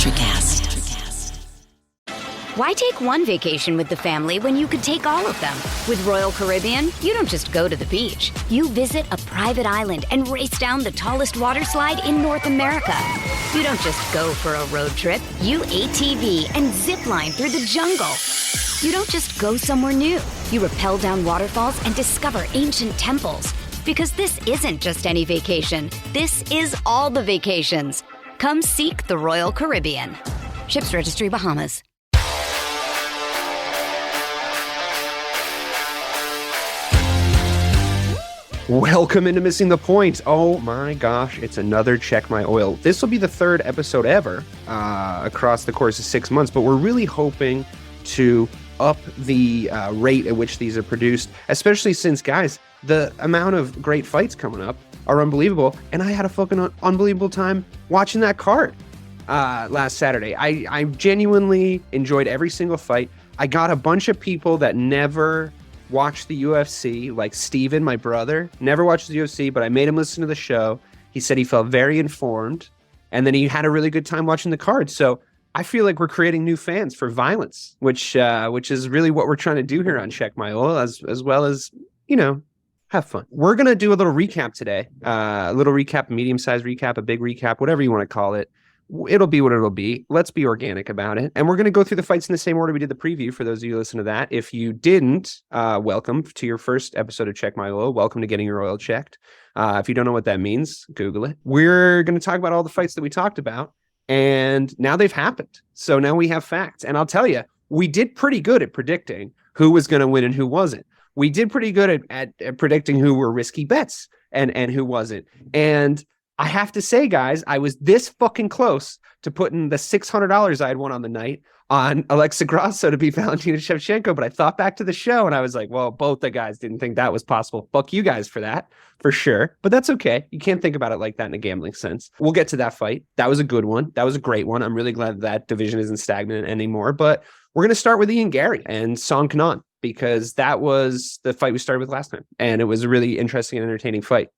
Electrocast. Why take one vacation with the family when you could take all of them? With Royal Caribbean, you don't just go to the beach. You visit a private island and race down the tallest water slide in North America. You don't just go for a road trip. You ATV and zip line through the jungle. You don't just go somewhere new. You rappel down waterfalls and discover ancient temples. Because this isn't just any vacation. This is all the vacations. Come seek the Royal Caribbean. Ships Registry, Bahamas. Welcome into Missing the Point. Oh my gosh, it's another Check My Oil. This will be the third episode ever across the course of 6 months, but we're really hoping to up the rate at which these are produced, especially since, guys, the amount of great fights coming up are unbelievable, and I had a fucking unbelievable time watching that card last Saturday. I genuinely enjoyed every single fight. I got a bunch of people that never watched the UFC, like Steven, my brother, never watched the UFC, but I made him listen to the show. He said he felt very informed, and then he had a really good time watching the card. So I feel like we're creating new fans for violence, which is really what we're trying to do here on Check My Oil, as well as, you know, have fun. We're going to do a little recap today, a little recap, medium-sized recap, a big recap, whatever you want to call it. It'll be what it'll be. Let's be organic about it. And we're going to go through the fights in the same order we did the preview for those of you who listen to that. If you didn't, welcome to your first episode of Check My Oil. Welcome to getting your oil checked. If you don't know what that means, Google it. We're going to talk about all the fights that we talked about, and now they've happened. So now we have facts. And I'll tell you, we did pretty good at predicting who was going to win and who wasn't. We did pretty good at predicting who were risky bets and who wasn't. And I have to say, guys, I was this fucking close to putting the $600 I had won on the night on Alexa Grasso to beat Valentina Shevchenko, but I thought back to the show and I was like, well, both the guys didn't think that was possible. Fuck you guys for that, for sure. But that's okay. You can't think about it like that in a gambling sense. We'll get to that fight. That was a good one. That was a great one. I'm really glad that division isn't stagnant anymore. But we're going to start with Ian Garry and Song Keenan, because that was the fight we started with last time. And it was a really interesting and entertaining fight.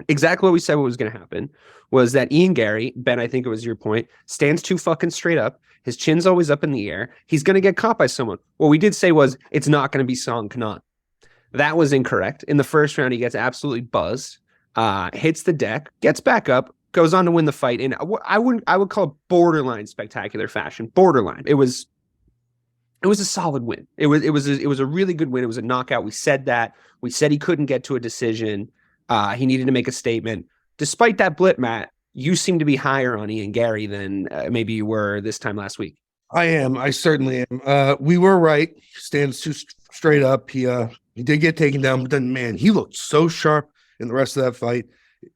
Exactly what we said what was going to happen was that Ian Garry, Ben, I think it was your point, stands too fucking straight up. His chin's always up in the air. He's going to get caught by someone. What we did say was it's not going to be Song Keenan. That was incorrect. In the first round, he gets absolutely buzzed, hits the deck, gets back up, goes on to win the fight in I would call it borderline spectacular fashion. Borderline. It was a solid win. It was a really good win. It was a knockout. We said that. We said he couldn't get to a decision. He needed to make a statement. Despite that blip, Matt, you seem to be higher on Ian Garry than maybe you were this time last week. I am. I certainly am. We were right. Stands too straight up. He did get taken down, but then, man, he looked so sharp in the rest of that fight,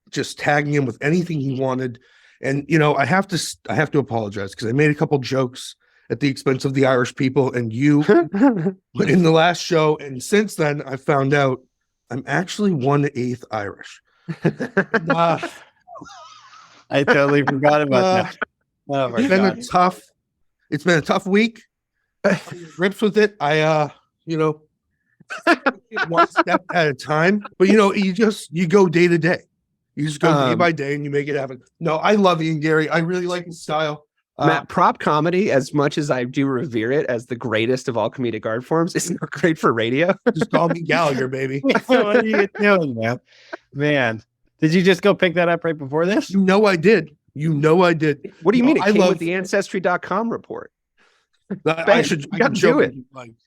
just tagging him with anything he wanted. And, you know, I have to apologize because I made a couple jokes at the expense of the Irish people and you but in the last show. And since then, I found out I'm actually 1/8 Irish. I totally forgot about that. Oh my God. It's been a tough week. Rips with it. I one step at a time. But you go day to day. You just go day by day and you make it happen. No, I love Ian Garry. I really like his style. Matt, prop comedy, as much as I do revere it as the greatest of all comedic art forms, is not great for radio. Just call me Gallagher, baby. What are you doing, man? Did you just go pick that up right before this? You know I did. What do you mean? It came with the Ancestry.com report. I can do it.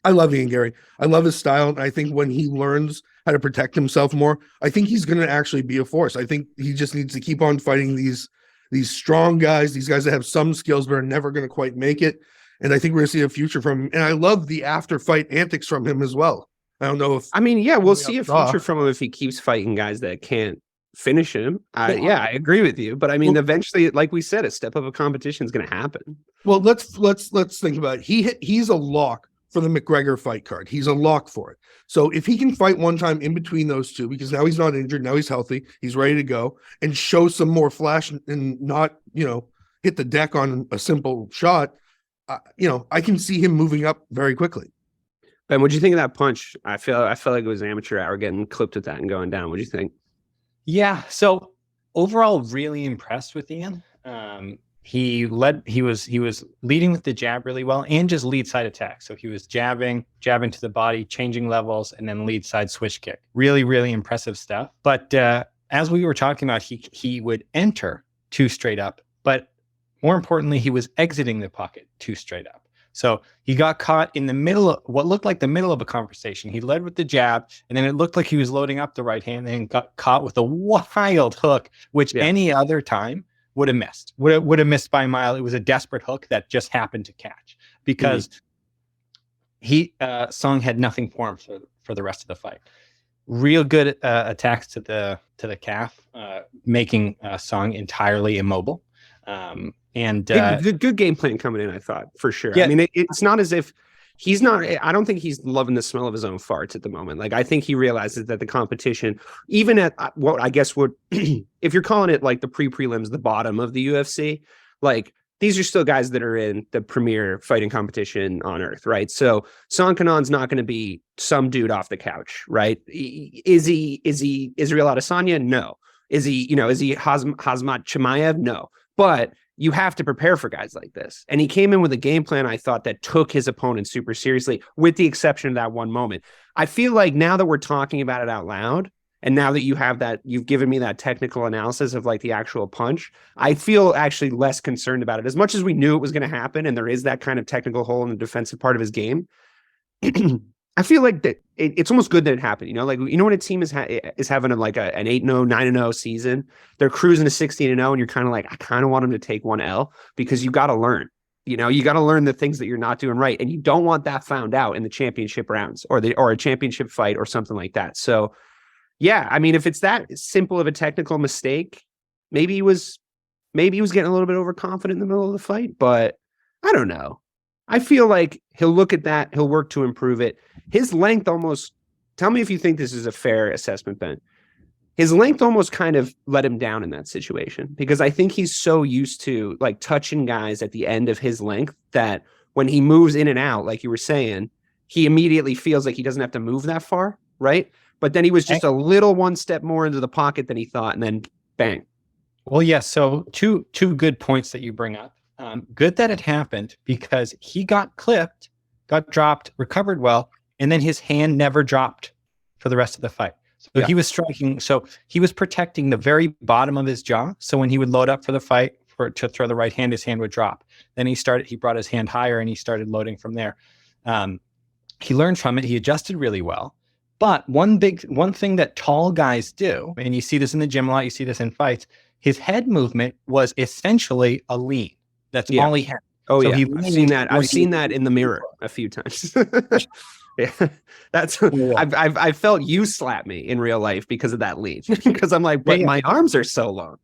I love Ian Garry. I love his style. And I think when he learns how to protect himself more, I think he's going to actually be a force. I think he just needs to keep on fighting these strong guys, these guys that have some skills but are never going to quite make it. And I think we're going to see a future from him. And I love the after-fight antics from him as well. I don't know if... I mean, yeah, we'll see a future from him if he keeps fighting guys that can't finish him. I agree with you. But I mean, eventually, like we said, a step up of competition is going to happen. Well, let's think about it. He's a lock for the McGregor fight card. He's a lock for it. So if he can fight one time in between those two, because now he's not injured, now he's healthy, he's ready to go, and show some more flash and not, hit the deck on a simple shot, I can see him moving up very quickly. Ben, what'd you think of that punch? I felt like it was amateur hour getting clipped with that and going down. What'd you think? Yeah. So overall, really impressed with Ian. he was leading with the jab really well and just lead side attack. So he was jabbing to the body, changing levels, and then lead side switch kick. Really, really impressive stuff. But as we were talking about, he would enter 2 straight up, but more importantly, he was exiting the pocket 2 straight up. So he got caught in the middle of what looked like the middle of a conversation. He led with the jab, and then it looked like he was loading up the right hand and got caught with a wild hook, which any other time would have missed. Would have missed by a mile. It was a desperate hook that just happened to catch because Song had nothing for him for the rest of the fight. Real good attacks to the calf, making Song entirely immobile. And good game plan coming in, I thought, for sure. Yeah. I mean, it's not as if he's not, I don't think he's loving the smell of his own farts at the moment. Like, I think he realizes that the competition, even at what I guess would, if you're calling it like the pre-prelims, the bottom of the UFC, like these are still guys that are in the premier fighting competition on earth, right? So Song Kenan's not going to be some dude off the couch, right? Is he Israel Adesanya? No. Is he Khamzat Chimaev? No. But you have to prepare for guys like this. And he came in with a game plan, I thought, that took his opponent super seriously, with the exception of that one moment. I feel like now that we're talking about it out loud, and now that you've given me that technical analysis of like the actual punch, I feel actually less concerned about it. As much as we knew it was going to happen, and there is that kind of technical hole in the defensive part of his game, I feel like that it's almost good that it happened. When a team is having an 8-0, 9-0 season, they're cruising to 16-0, and you're kind of like, I kind of want them to take one L, because you got to learn. You got to learn the things that you're not doing right, and you don't want that found out in the championship rounds or a championship fight or something like that. So, yeah, I mean, if it's that simple of a technical mistake, maybe he was getting a little bit overconfident in the middle of the fight, but I don't know. I feel like he'll look at that, he'll work to improve it. His length almost, tell me if you think this is a fair assessment, Ben. His length almost kind of let him down in that situation, because I think he's so used to like touching guys at the end of his length that when he moves in and out, like you were saying, he immediately feels like he doesn't have to move that far, right? But then he was just a little one step more into the pocket than he thought, and then bang. Well, yeah, so two good points that you bring up. Good that it happened, because he got clipped, got dropped, recovered well, and then his hand never dropped for the rest of the fight. So he was striking. So he was protecting the very bottom of his jaw. So when he would load up for the fight to throw the right hand, his hand would drop. Then he brought his hand higher and he started loading from there. He learned from it. He adjusted really well. But one thing that tall guys do, and you see this in the gym a lot, you see this in fights, his head movement was essentially a lean. That's all he had. Oh, so I've seen that in the mirror a few times. Yeah, I've felt you slap me in real life because of that lead, because I'm like, but my arms are so long.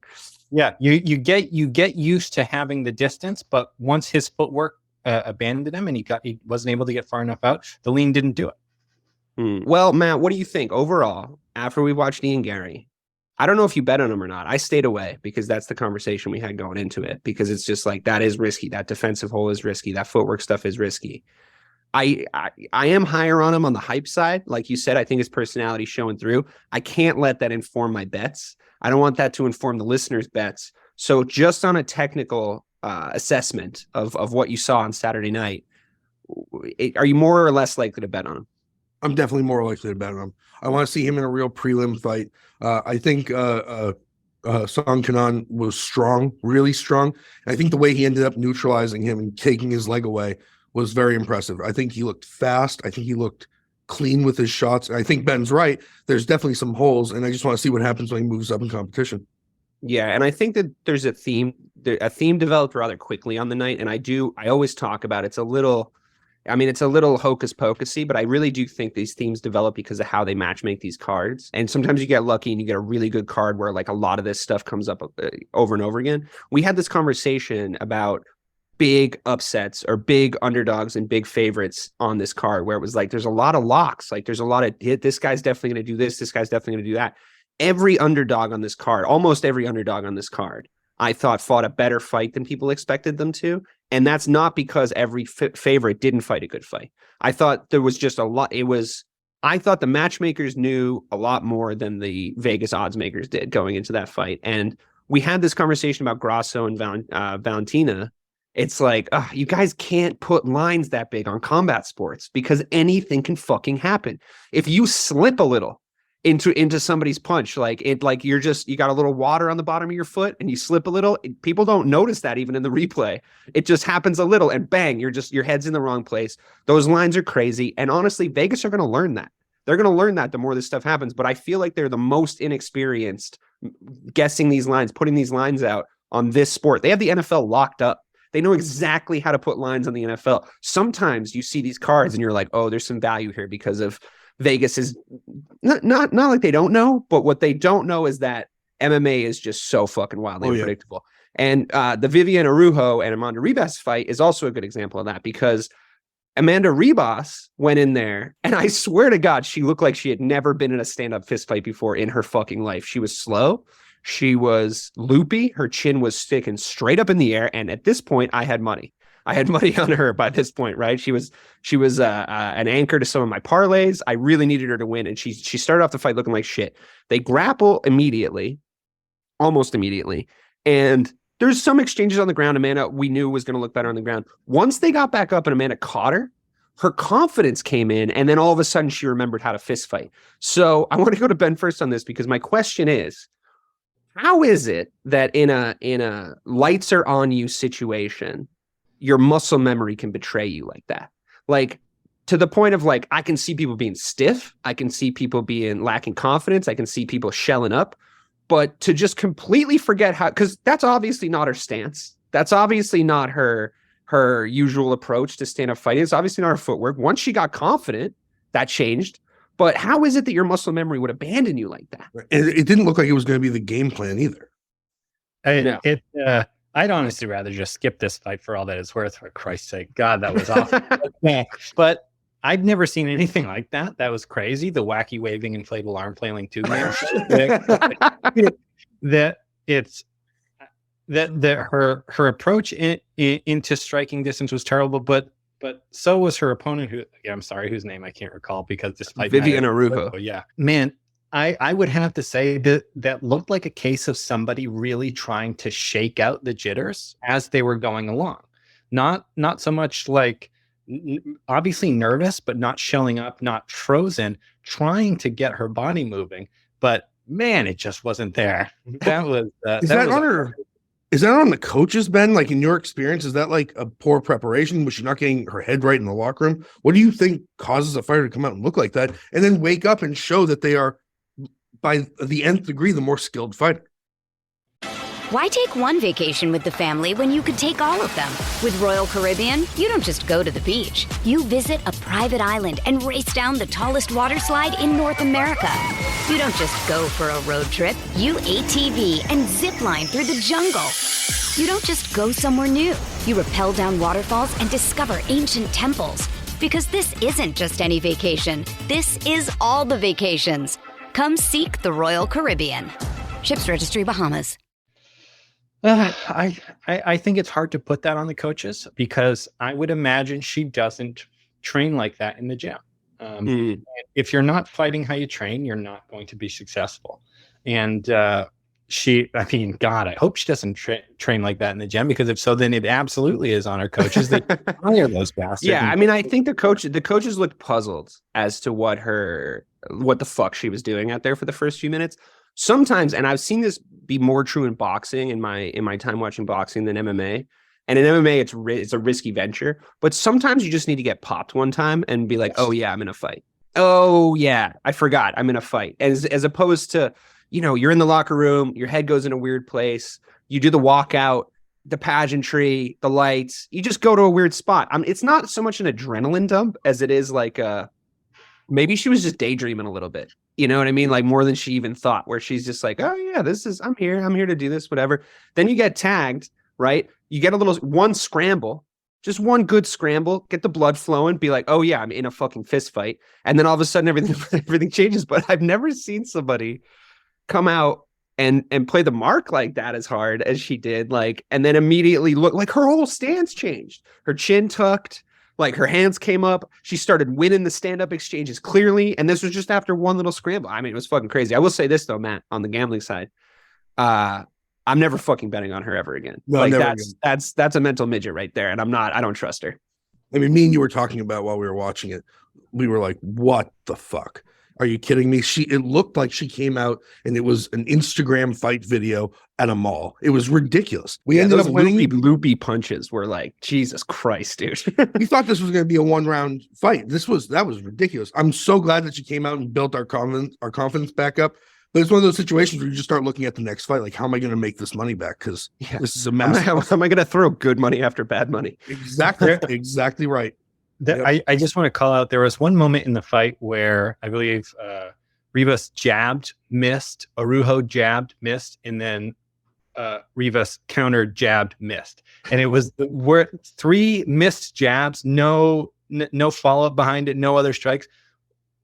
Yeah, you get used to having the distance, but once his footwork abandoned him and he wasn't able to get far enough out, the lean didn't do it. Well, Matt, what do you think overall after we watched Ian Garry? I don't know if you bet on him or not. I stayed away because that's the conversation we had going into it, because it's just like, that is risky. That defensive hole is risky. That footwork stuff is risky. I am higher on him on the hype side. Like you said, I think his personality showing through. I can't let that inform my bets. I don't want that to inform the listeners' bets. So just on a technical assessment of what you saw on Saturday night, are you more or less likely to bet on him? I'm definitely more likely to bet on him. I want to see him in a real prelim fight. I think Song Keenan was strong, really strong. And I think the way he ended up neutralizing him and taking his leg away was very impressive. I think he looked fast. I think he looked clean with his shots. I think Ben's right. There's definitely some holes, and I just want to see what happens when he moves up in competition. Yeah, and I think that there's a theme developed rather quickly on the night, and I always talk about it's a little hocus pocusy, but I really do think these themes develop because of how they match make these cards. And sometimes you get lucky and you get a really good card where like a lot of this stuff comes up over and over again. We had this conversation about big upsets or big underdogs and big favorites on this card, where it was like, there's a lot of locks. Like there's a lot of this guy's definitely going to do this. This guy's definitely going to do that. Every underdog on this card, almost every underdog on this card, I thought fought a better fight than people expected them to. And that's not because every favorite didn't fight a good fight. I thought there was just a lot. I thought the matchmakers knew a lot more than the Vegas odds makers did going into that fight. And we had this conversation about Grasso and Valentina. It's like, you guys can't put lines that big on combat sports because anything can fucking happen. If you slip a little into somebody's punch, like you got a little water on the bottom of your foot and you slip a little, people don't notice that even in the replay. It just happens a little and bang, your head's in the wrong place. Those lines are crazy. And honestly, Vegas are going to learn that. They're going to learn that the more this stuff happens. But I feel like they're the most inexperienced guessing these lines, putting these lines out on this sport. They have the NFL locked up. They know exactly how to put lines on the NFL. Sometimes you see these cards and you're like, oh, there's some value here because of Vegas is not like they don't know, but what they don't know is that MMA is just so fucking wildly unpredictable. And the Vivian Araujo and Amanda Ribas fight is also a good example of that because Amanda Ribas went in there and I swear to God, she looked like she had never been in a stand-up fist fight before in her fucking life. She was slow. She was loopy. Her chin was sticking straight up in the air. And at this point, I had money. I had money on her by this point, right? She was an anchor to some of my parlays. I really needed her to win. And she started off the fight looking like shit. They grapple immediately, almost immediately. And there's some exchanges on the ground. Amanda, we knew was going to look better on the ground. Once they got back up and Amanda caught her confidence came in. And then all of a sudden she remembered how to fist fight. So I want to go to Ben first on this because my question is, how is it that in a lights are on you situation, your muscle memory can betray you like that? Like to the point of like, I can see people being stiff. I can see people being lacking confidence. I can see people shelling up, but to just completely forget how, because that's obviously not her stance. That's obviously not her usual approach to stand up fighting. It's obviously not her footwork. Once she got confident, that changed. But how is it that your muscle memory would abandon you like that? And it didn't look like it was going to be the game plan either. I'd honestly rather just skip this fight for all that it's worth, for Christ's sake. God, that was awful. But I've never seen anything like that. That was crazy. The wacky waving inflatable arm flailing too. Her approach into striking distance was terrible, but so was her opponent, whose name I can't recall because this fight Vivian Araujo. Yeah, man, I would have to say that looked like a case of somebody really trying to shake out the jitters as they were going along. Not so much like obviously nervous, but not shelling up, not frozen, trying to get her body moving. But man, it just wasn't there. That was Is that on the coaches, Ben? Like in your experience, is that like a poor preparation? Was she not getting her head right in the locker room? What do you think causes a fighter to come out and look like that and then wake up and show that they are, by the nth degree, the more skilled fighter? Why take one vacation with the family when you could take all of them? With Royal Caribbean, you don't just go to the beach. You visit a private island and race down the tallest water slide in North America. You don't just go for a road trip. You ATV and zip line through the jungle. You don't just go somewhere new. You rappel down waterfalls and discover ancient temples. Because this isn't just any vacation. This is all the vacations. Come seek the Royal Caribbean. Ships Registry, Bahamas. I think it's hard to put that on the coaches because I would imagine she doesn't train like that in the gym. If you're not fighting how you train, you're not going to be successful. And God, I hope she doesn't train like that in the gym, because if so, then it absolutely is on her coaches. They hire those bastards. Yeah, I mean, I think the coaches looked puzzled as to what the fuck she was doing out there for the first few minutes. Sometimes, and I've seen this be more true in boxing in my time watching boxing than MMA. And in MMA, it's a risky venture. But sometimes you just need to get popped one time and be like, oh yeah, I'm in a fight. Oh yeah, I forgot I'm in a fight. As opposed to, you're in the locker room, your head goes in a weird place, you do the walkout, the pageantry, the lights, you just go to a weird spot. it's not so much an adrenaline dump as it is like maybe she was just daydreaming a little bit. You know what I mean? Like more than she even thought, where she's just like, oh yeah, I'm here to do this, whatever. Then you get tagged, right? You get one scramble, just one good scramble, get the blood flowing, be like, oh yeah, I'm in a fucking fist fight. And then all of a sudden everything changes. But I've never seen somebody come out and play the mark like that as hard as she did. Like, and then immediately look like her whole stance changed. Her chin tucked. Like her hands came up. She started winning the stand-up exchanges clearly. And this was just after one little scramble. I mean, it was fucking crazy. I will say this though, Matt, on the gambling side. I'm never fucking betting on her ever again. No, like never that's a mental midget right there. And I don't trust her. I mean, me and you were talking about while we were watching it. We were like, what the fuck? Are you kidding me? It looked like she came out and it was an Instagram fight video at a mall. It was ridiculous. We ended up winning. Loopy punches were like, Jesus Christ, dude. We thought this was going to be a 1-round fight. That was ridiculous. I'm so glad that she came out and built our confidence back up. But it's one of those situations where you just start looking at the next fight, like, how am I going to make this money back? Because this is a massive. How am I going to throw good money after bad money? Exactly, exactly right. I just want to call out, there was one moment in the fight where I believe Rivas jabbed, missed, Araujo jabbed, missed, and then Rivas countered, jabbed, missed. And it was 3 missed jabs, no follow-up behind it, no other strikes.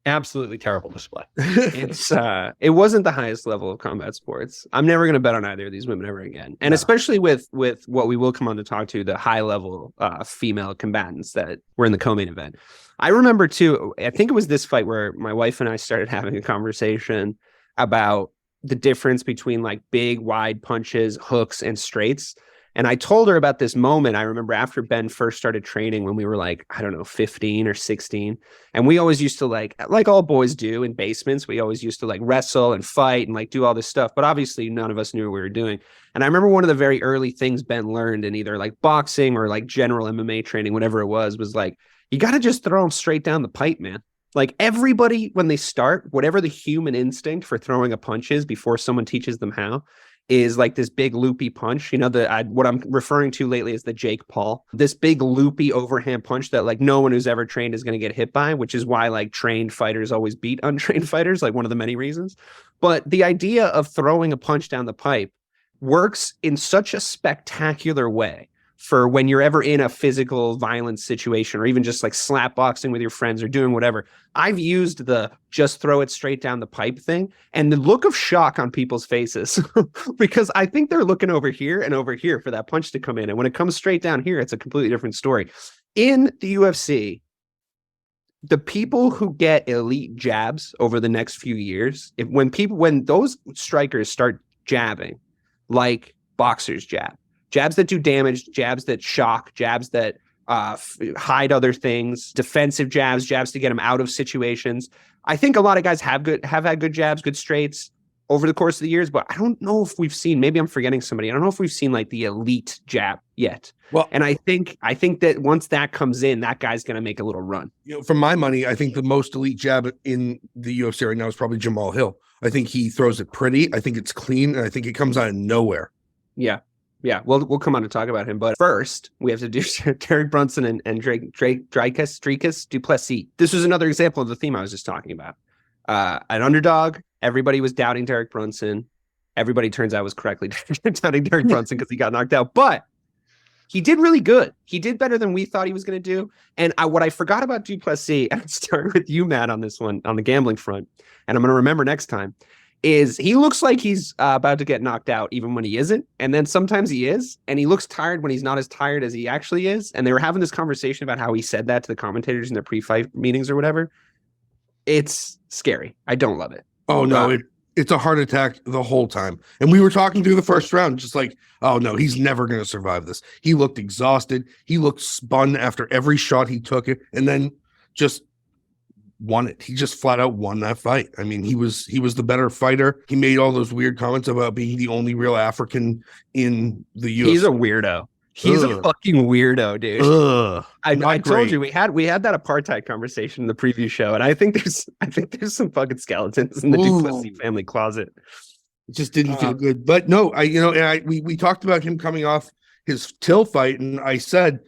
Absolutely terrible display. It wasn't the highest level of combat sports. I'm never going to bet on either of these women ever again. And especially with what we will come on to talk to, the high level female combatants that were in the co-main event. I remember too, I think it was this fight where my wife and I started having a conversation about the difference between like big, wide punches, hooks, and straights. And I told her about this moment. I remember after Ben first started training when we were like, I don't know, 15 or 16. And we always used to like all boys do in basements, we always used to like wrestle and fight and like do all this stuff. But obviously none of us knew what we were doing. And I remember one of the very early things Ben learned in either like boxing or like general MMA training, whatever it was like, you got to just throw them straight down the pipe, man. Like everybody, when they start, whatever the human instinct for throwing a punch is before someone teaches them how, is like this big loopy punch. You know, what I'm referring to lately is the Jake Paul, this big loopy overhand punch that like no one who's ever trained is going to get hit by, which is why like trained fighters always beat untrained fighters, like one of the many reasons. But the idea of throwing a punch down the pipe works in such a spectacular way for when you're ever in a physical violence situation, or even just like slap boxing with your friends or doing whatever. I've used the just throw it straight down the pipe thing, and the look of shock on people's faces, because I think they're looking over here and over here for that punch to come in. And when it comes straight down here, it's a completely different story. In the UFC, the people who get elite jabs over the next few years, when those strikers start jabbing like boxers jabs that do damage, jabs that shock, jabs that hide other things, defensive jabs to get them out of situations. I think a lot of guys have had good jabs, good straights over the course of the years, but I don't know if we've seen, maybe I'm forgetting somebody. I don't know if we've seen like the elite jab yet. Well, and I think that once that comes in, that guy's going to make a little run. You know, for my money, I think the most elite jab in the UFC right now is probably Jamal Hill. I think he throws it pretty. I think it's clean, and I think it comes out of nowhere. Yeah, we'll come on to talk about him. But first, we have to do Derek Brunson and Dricus du Plessis. This was another example of the theme I was just talking about. An underdog. Everybody was doubting Derek Brunson. Everybody turns out was correctly doubting Derek Brunson because he got knocked out. But he did really good. He did better than we thought he was going to do. And what I forgot about du Plessis, and I'll start with you, Matt, on this one, on the gambling front, and I'm going to remember next time, is he looks like he's about to get knocked out even when he isn't. And then sometimes he is. And he looks tired when he's not as tired as he actually is. And they were having this conversation about how he said that to the commentators in their pre-fight meetings or whatever. It's scary. I don't love it. Oh, no. It's a heart attack the whole time. And we were talking through the first round, just like, oh, no, he's never going to survive this. He looked exhausted. He looked spun after every shot he took it. And then just won it. He just flat out won that fight. I mean, he was the better fighter. He made all those weird comments about being the only real African in the UFC. He's a weirdo. He's a fucking weirdo, dude. I told you we had that apartheid conversation in the preview show, and I think there's some fucking skeletons in the du Plessis family closet. It just didn't feel good. But no, we talked about him coming off his Till fight, and I said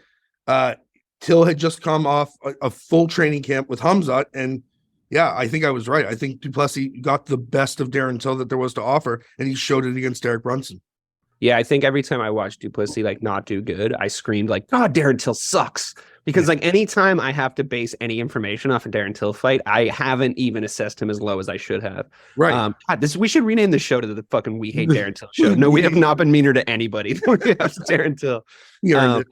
Till had just come off a full training camp with Hamzat, and yeah, I think I was right. I think du Plessis got the best of Darren Till that there was to offer, and he showed it against Derek Brunson. Yeah, I think every time I watched du Plessis like not do good, I screamed like, "God, Darren Till sucks!" Because like anytime I have to base any information off a Darren Till fight, I haven't even assessed him as low as I should have. Right. We should rename the show to the fucking "We Hate Darren Till" show. No, we have not been meaner to anybody than we have to Darren Till. And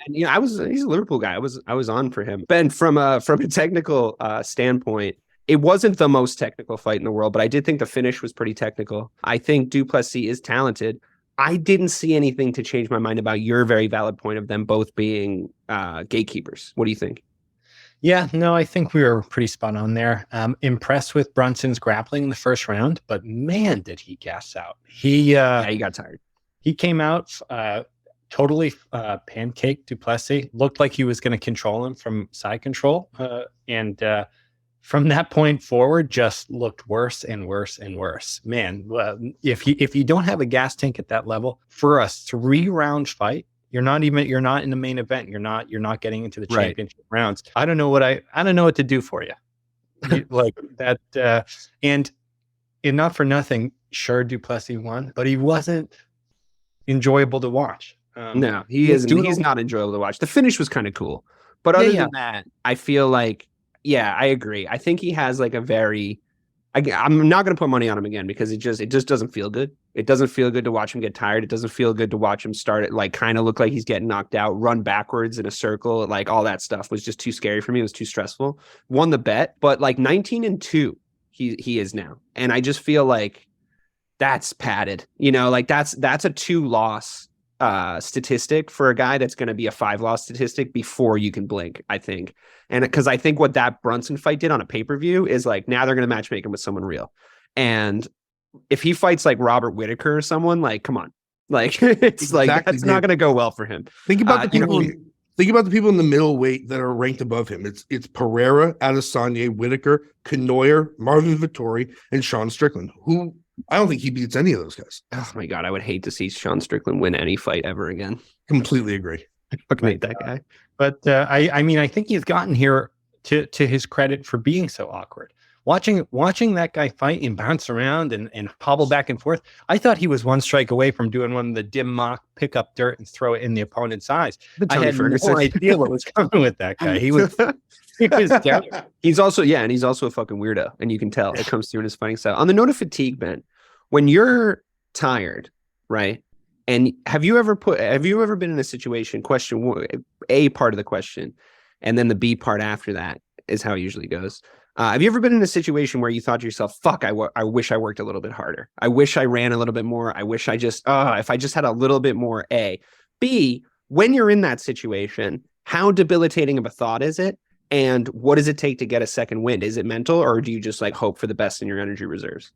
he's a Liverpool guy. I was on for him. Ben, from a technical standpoint, it wasn't the most technical fight in the world, but I did think the finish was pretty technical. I think du Plessis is talented. I didn't see anything to change my mind about your very valid point of them both being gatekeepers. What do you think? Yeah, no, I think we were pretty spot on there. Impressed with Brunson's grappling in the first round, but man, did he gas out. He got tired. He came out totally pancaked to Plessis. Looked like he was going to control him from side control. And from that point forward, just looked worse and worse and worse. Man, if you don't have a gas tank at that level for a 3-round fight, you're not in the main event. You're not getting into the championship rounds. I don't know what to do for you. Like that. And not for nothing, sure, du Plessis won, but he wasn't enjoyable to watch. No, he isn't. He's not enjoyable to watch. The finish was kind of cool, but other than that, I feel like, I agree. I think he has like a very. I'm not going to put money on him again because it just doesn't feel good. It doesn't feel good to watch him get tired. It doesn't feel good to watch him start it like kind of look like he's getting knocked out, run backwards in a circle. Like all that stuff was just too scary for me. It was too stressful. Won the bet, but like 19-2, he is now, and I just feel like that's padded. Like that's a 2-loss statistic for a guy that's going to be a 5-loss statistic before you can blink, I think. And because I think what that Brunson fight did on a pay-per-view is like, now they're going to matchmake him with someone real. And if he fights like Robert Whitaker or someone, like, come on, like it's exactly, like, that's not going to go well for him. Think about the people. Think about the people in the middleweight that are ranked above him. It's Pereira, Adesanya, Whitaker, Canoyer, Marvin Vettori, and Sean Strickland, who I don't think he beats any of those guys. Oh my God, I would hate to see Sean Strickland win any fight ever again. Completely agree. Fucking hate that guy. But I mean, I think he's gotten here to his credit for being so awkward. Watching that guy fight and bounce around and hobble back and forth, I thought he was one strike away from doing one of the dim mock, pick up dirt and throw it in the opponent's eyes. I had no idea what was coming with that guy. He was down. He's also a fucking weirdo, and you can tell it comes through in his fighting style. On the note of fatigue, Ben, when you're tired, right? And have you ever been in a situation? Question one, A part of the question, and then the B part after that is how it usually goes. Have you ever been in a situation where you thought to yourself, fuck, I wish I worked a little bit harder. I wish I ran a little bit more. I wish I just, if I just had a little bit more, A. B, when you're in that situation, how debilitating of a thought is it? And what does it take to get a second wind? Is it mental, or do you just like hope for the best in your energy reserves?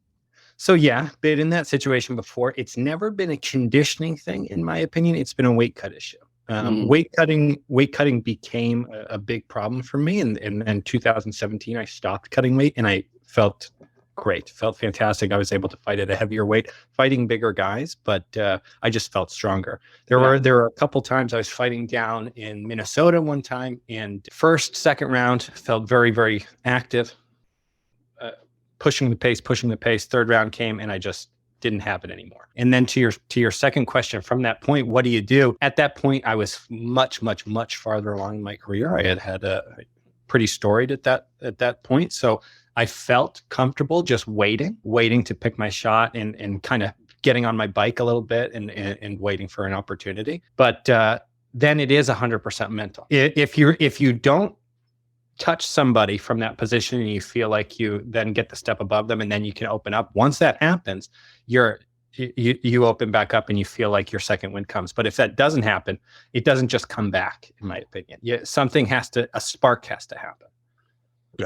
So yeah, been in that situation before. It's never been a conditioning thing, in my opinion. It's been a weight cut issue. Weight cutting became a big problem for me. And in 2017, I stopped cutting weight, and I felt great, felt fantastic. I was able to fight at a heavier weight, fighting bigger guys, but I just felt stronger. There were a couple times I was fighting down in Minnesota one time, and second round felt very, very active, pushing the pace. Third round came, and I just didn't have it anymore. And then to your second question, from that point, what do you do? At that point, I was much, much, much farther along in my career. I had a pretty storied at that point. So I felt comfortable just waiting to pick my shot and kind of getting on my bike a little bit and waiting for an opportunity. But then it is 100% mental. If you don't touch somebody from that position and you feel like you then get the step above them and then you can open up, once that happens, you open back up and you feel like your second wind comes. But if that doesn't happen, it doesn't just come back, in my opinion. A spark has to happen.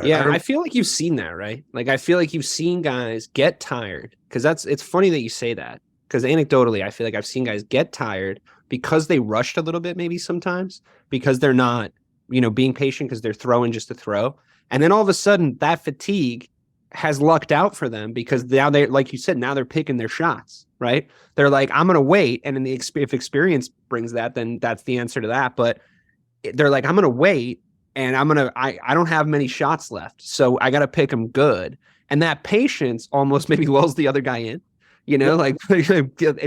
Yeah, I feel like you've seen that, right? Like, I feel like you've seen guys get tired, because it's funny that you say that, because anecdotally, I feel like I've seen guys get tired because they rushed a little bit, maybe sometimes, because they're not, being patient, because they're throwing just to throw. And then all of a sudden that fatigue has lucked out for them, because now they, like you said, now they're picking their shots, right? They're like, I'm going to wait. And if experience brings that, then that's the answer to that. But they're like, I'm going to wait, and I don't have many shots left, so I got to pick them good. And that patience almost maybe lulls the other guy in, like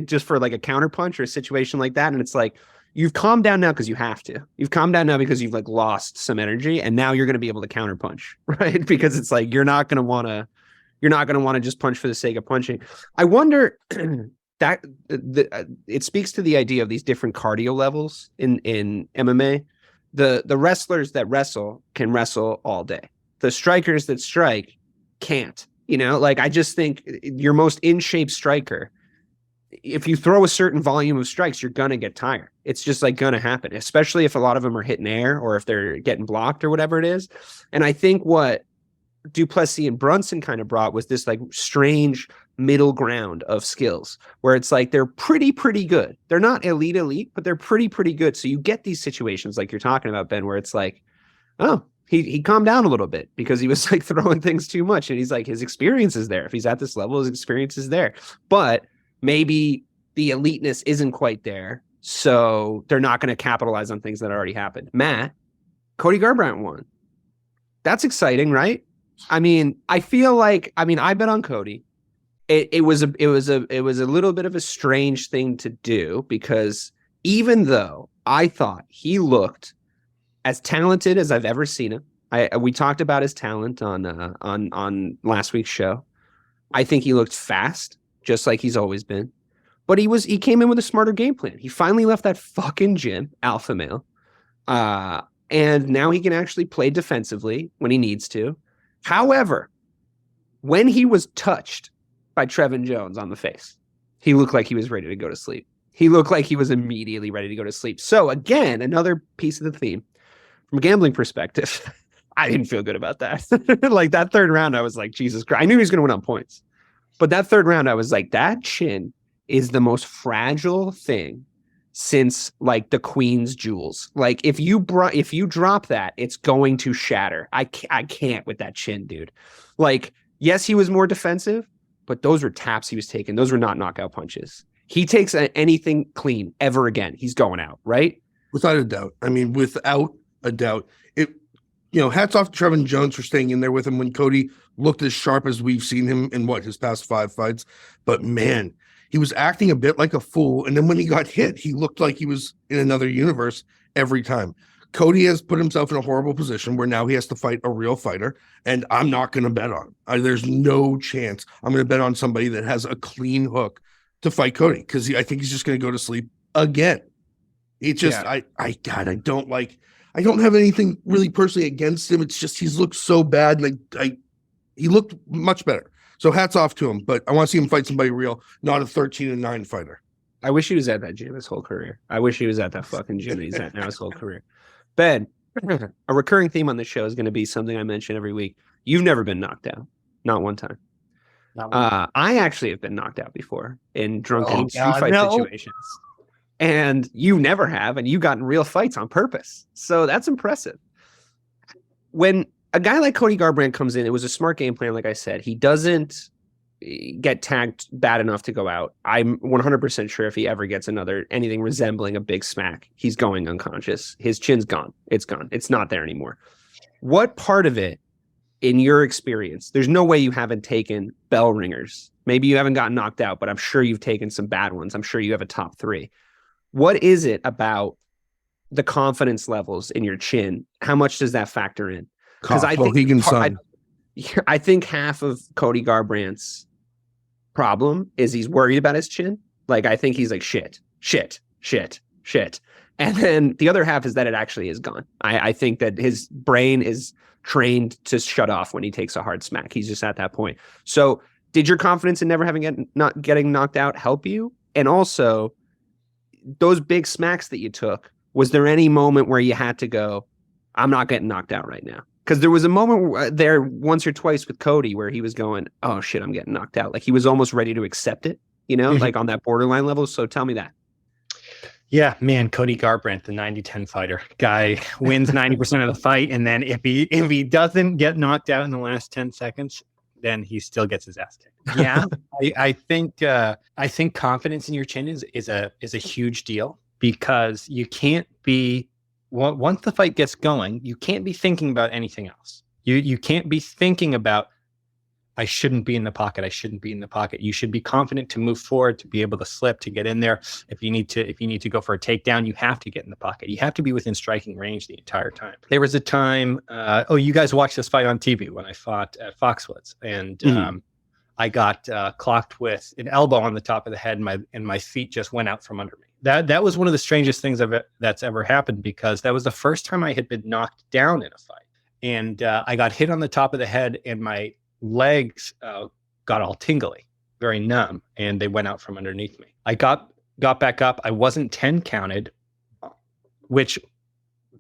just for like a counter punch or a situation like that. And it's like, you've calmed down now because you have to. You've calmed down now because you've like lost some energy, and now you're going to be able to counter punch, right? Because it's like you're not going to want to just punch for the sake of punching. I wonder that it speaks to the idea of these different cardio levels in MMA. The wrestlers that wrestle can wrestle all day. The strikers that strike can't. Like, I just think your most in shape striker if you throw a certain volume of strikes, you're going to get tired. It's just like going to happen, especially if a lot of them are hitting air or if they're getting blocked or whatever it is. And I think what du Plessis and Brunson kind of brought was this like strange middle ground of skills where it's like they're pretty good. They're not elite, but they're pretty good. So you get these situations like you're talking about, Ben, where it's like, oh, he calmed down a little bit because he was like throwing things too much. And he's like, his experience is there. If he's at this level, his experience is there. But maybe the eliteness isn't quite there. So they're not going to capitalize on things that already happened. Matt, Cody Garbrandt won. That's exciting, right? I mean, I feel like, I bet on Cody. It was a little bit of a strange thing to do because even though I thought he looked as talented as I've ever seen him, we talked about his talent on last week's show. I think he looked fast, just like he's always been. But he came in with a smarter game plan. He finally left that fucking gym, alpha male. And now he can actually play defensively when he needs to. However, when he was touched by Trevin Jones on the face, he looked like he was ready to go to sleep. He looked like he was immediately ready to go to sleep. So again, another piece of the theme. From a gambling perspective, I didn't feel good about that. Like that third round, I was like, Jesus Christ. I knew he was going to win on points. But that third round, I was like, that chin is the most fragile thing since like the Queen's jewels. Like if you drop that, it's going to shatter. I can't with that chin, dude. Like, yes, he was more defensive, but those were taps he was taking. Those were not knockout punches. He takes anything clean ever again, he's going out, right? Without a doubt. I mean, without a doubt. Hats off to Trevin Jones for staying in there with him when Cody looked as sharp as we've seen him in his past 5 fights. But man, he was acting a bit like a fool. And then when he got hit, he looked like he was in another universe every time. Cody has put himself in a horrible position where now he has to fight a real fighter. And I'm not going to bet on him. There's no chance I'm going to bet on somebody that has a clean hook to fight Cody because I think he's just going to go to sleep again. It's just, yeah. I don't have anything really personally against him. It's just he's looked so bad, and he looked much better. So hats off to him. But I want to see him fight somebody real, not a 13-9 fighter. I wish he was at that gym his whole career. I wish he was at that fucking gym he's at now his whole career. Ben, a recurring theme on this show is going to be something I mention every week. You've never been knocked out, not one time. I actually have been knocked out before in drunken street fight situations. And you never have, and you got in real fights on purpose. So that's impressive. When a guy like Cody Garbrandt comes in, it was a smart game plan, like I said. He doesn't get tagged bad enough to go out. I'm 100% sure if he ever gets anything resembling a big smack, he's going unconscious. His chin's gone. It's gone. It's not there anymore. What part of it, in your experience, there's no way you haven't taken bell ringers. Maybe you haven't gotten knocked out, but I'm sure you've taken some bad ones. I'm sure you have a top 3. What is it about the confidence levels in your chin? How much does that factor in? Because I think half of Cody Garbrandt's problem is he's worried about his chin. Like, I think he's like, shit. And then the other half is that it actually is gone. I think that his brain is trained to shut off when he takes a hard smack. He's just at that point. So did your confidence in never not getting knocked out help you? And also, those big smacks that you took, was there any moment where you had to go, I'm not getting knocked out right now? Because there was a moment there once or twice with Cody where he was going, oh shit, I'm getting knocked out. Like he was almost ready to accept it, like on that borderline level. So tell me that. Yeah, man, Cody Garbrandt, the 90-10 fighter. Guy wins 90% of the fight. And then if he doesn't get knocked out in the last 10 seconds, then he still gets his ass kicked. Yeah, I think confidence in your chin is a huge deal because you can't be once the fight gets going, you can't be thinking about anything else. You can't be thinking about I shouldn't be in the pocket. You should be confident to move forward, to be able to slip, to get in there. If you need to go for a takedown, you have to get in the pocket. You have to be within striking range the entire time. There was a time, you guys watched this fight on TV when I fought at Foxwoods, and I got clocked with an elbow on the top of the head, and my feet just went out from under me. That was one of the strangest things that's ever happened because that was the first time I had been knocked down in a fight, and I got hit on the top of the head, and my legs got all tingly. very numb, and they went out from underneath me. I got back up. I wasn't 10 counted, which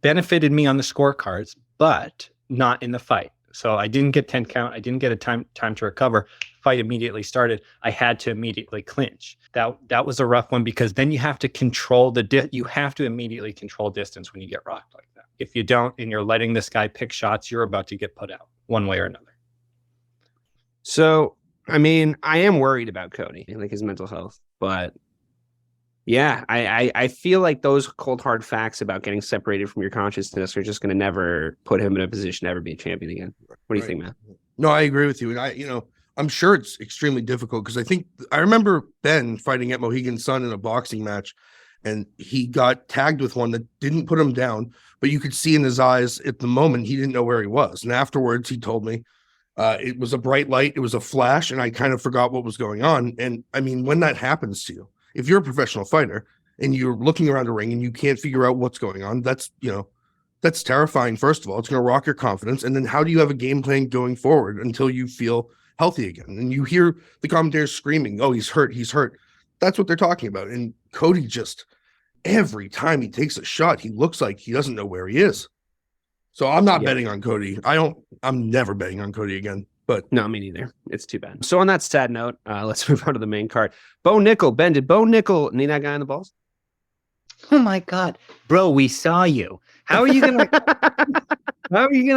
benefited me on the scorecards, but not in the fight. So I didn't get 10 count. I didn't get a time to recover. Fight immediately started. I had to immediately clinch. That was a rough one, because then you have to control you have to immediately control distance when you get rocked like that. If you don't, and you're letting this guy pick shots, you're about to get put out one way or another. So, I mean, I am worried about Cody, like his mental health, but yeah, I feel like those cold hard facts about getting separated from your consciousness are just going to never put him in a position to ever be a champion again. What do you think, man? No, I agree with you. And I'm sure it's extremely difficult, because I remember Ben fighting at Mohegan's Sun in a boxing match, and he got tagged with one that didn't put him down, but you could see in his eyes at the moment he didn't know where he was. And afterwards he told me it was a bright light, it was a flash, and I kind of forgot what was going on. And I mean, when that happens to you, if you're a professional fighter and you're looking around a ring and you can't figure out what's going on, that's terrifying. First of all, it's going to rock your confidence. And then how do you have a game plan going forward until you feel healthy again? And you hear the commentators screaming, "Oh, he's hurt. He's hurt." That's what they're talking about. And Cody, just every time he takes a shot, he looks like he doesn't know where he is. So I'm not betting on Cody. I'm never betting on Cody again. But no, me neither. It's too bad. So on that sad note, let's move on to the main card. Bo Nickal. Ben, did Bo Nickal knee that guy in the balls? Oh my God, bro, we saw you. How are you gonna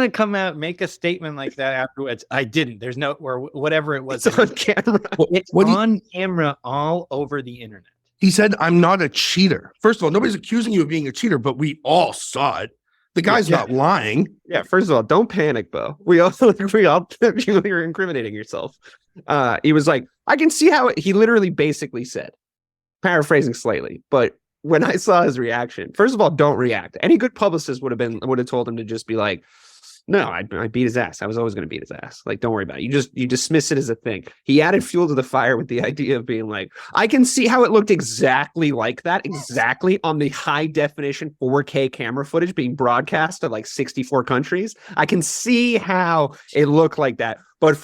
come out and make a statement like that afterwards? I didn't. There's no, or whatever it was. It's on camera. It's on camera all over the internet. He said, "I'm not a cheater." First of all, nobody's accusing you of being a cheater, but we all saw it. The guy's not lying. Yeah, first of all, don't panic, Bo. You're incriminating yourself. He was like, I can see how he literally basically said, paraphrasing slightly, but when I saw his reaction, first of all, don't react. Any good publicist would have told him to just be like, no, I beat his ass. I was always going to beat his ass. Like, don't worry about it. You dismiss it as a thing. He added fuel to the fire with the idea of being like, I can see how it looked exactly like that, exactly on the high definition 4K camera footage being broadcast to like 64 countries. I can see how it looked like that. But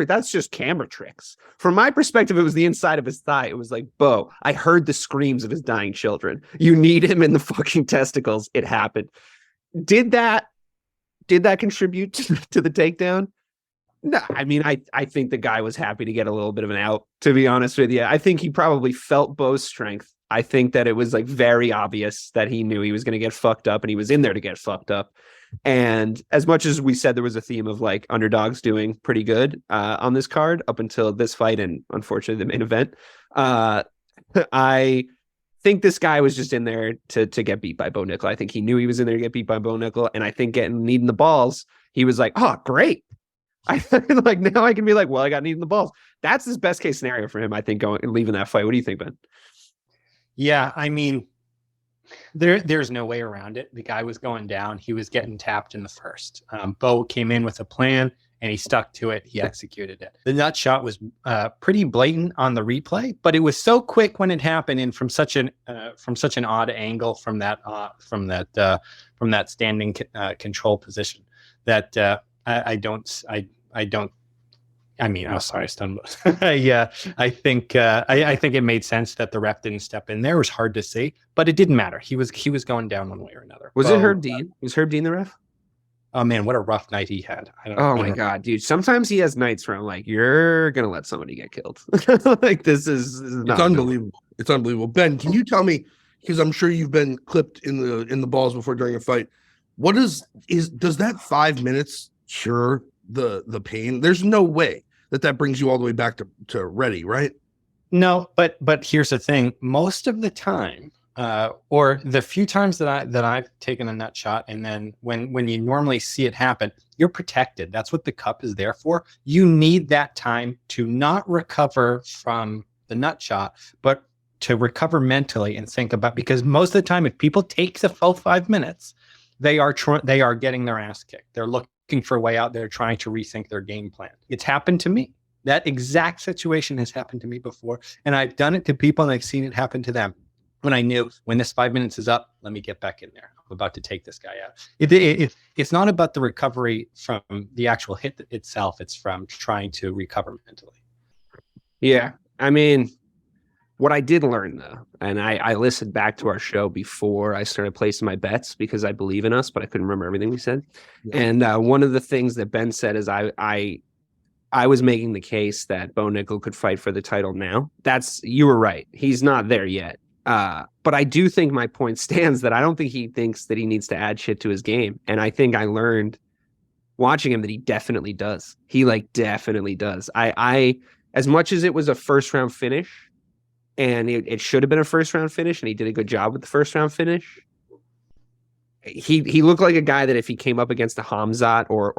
that's just camera tricks. From my perspective, it was the inside of his thigh. It was like, Bo, I heard the screams of his dying children. You need him in the fucking testicles. It happened. Did that contribute to the takedown? No, I mean, I think the guy was happy to get a little bit of an out, to be honest with you. I think he probably felt Bo's strength. I think that it was like very obvious that he knew he was going to get fucked up, and he was in there to get fucked up. And as much as we said there was a theme of like underdogs doing pretty good on this card up until this fight and unfortunately the main event, I think this guy was just in there to get beat by Bo Nickal. I think he knew he was in there to get beat by Bo Nickal, and I think needing the balls, he was like, "Oh, great! I like now I can be like, well, I got needing the balls." That's his best case scenario for him, I think, leaving that fight. What do you think, Ben? Yeah, I mean, there's no way around it. The guy was going down. He was getting tapped in the first. Bo came in with a plan, and he stuck to it. He executed it. The nut shot was pretty blatant on the replay, but it was so quick when it happened, and from such an odd angle from that standing control position that I don't. I mean, oh, sorry, I stumbled. I think it made sense that the ref didn't step in there. It was hard to see, but it didn't matter. He was going down one way or another. Was it Herb Dean? Was Herb Dean the ref? Oh man, what a rough night he had. My God, dude. Sometimes he has nights where I'm like, you're going to let somebody get killed. Like this is it's unbelievable. It's unbelievable. Ben, can you tell me, because I'm sure you've been clipped in the balls before during a fight, what does that 5 minutes cure the pain? There's no way that brings you all the way back to ready, right? No, but here's the thing. Most of the time, or the few times that I've taken a nut shot, and then when you normally see it happen, you're protected. That's what the cup is there for. You need that time to not recover from the nut shot, but to recover mentally and think about, because most of the time, if people take the full 5 minutes, they are getting their ass kicked. They're looking for a way out. They're trying to rethink their game plan. It's happened to me. That exact situation has happened to me before, and I've done it to people, and I've seen it happen to them. When I knew, when this 5 minutes is up, let me get back in there. I'm about to take this guy out. It's not about the recovery from the actual hit itself. It's from trying to recover mentally. Yeah. I mean, what I did learn though, and I listened back to our show before I started placing my bets because I believe in us, but I couldn't remember everything we said. Yeah. And one of the things that Ben said is I was making the case that Bo Nickal could fight for the title now. You were right. He's not there yet. But I do think my point stands that I don't think he thinks that he needs to add shit to his game. And I think I learned watching him that he definitely does. He definitely does. I as much as it was a first round finish and it should have been a first round finish and he did a good job with the first round finish. He looked like a guy that if he came up against a Hamzat or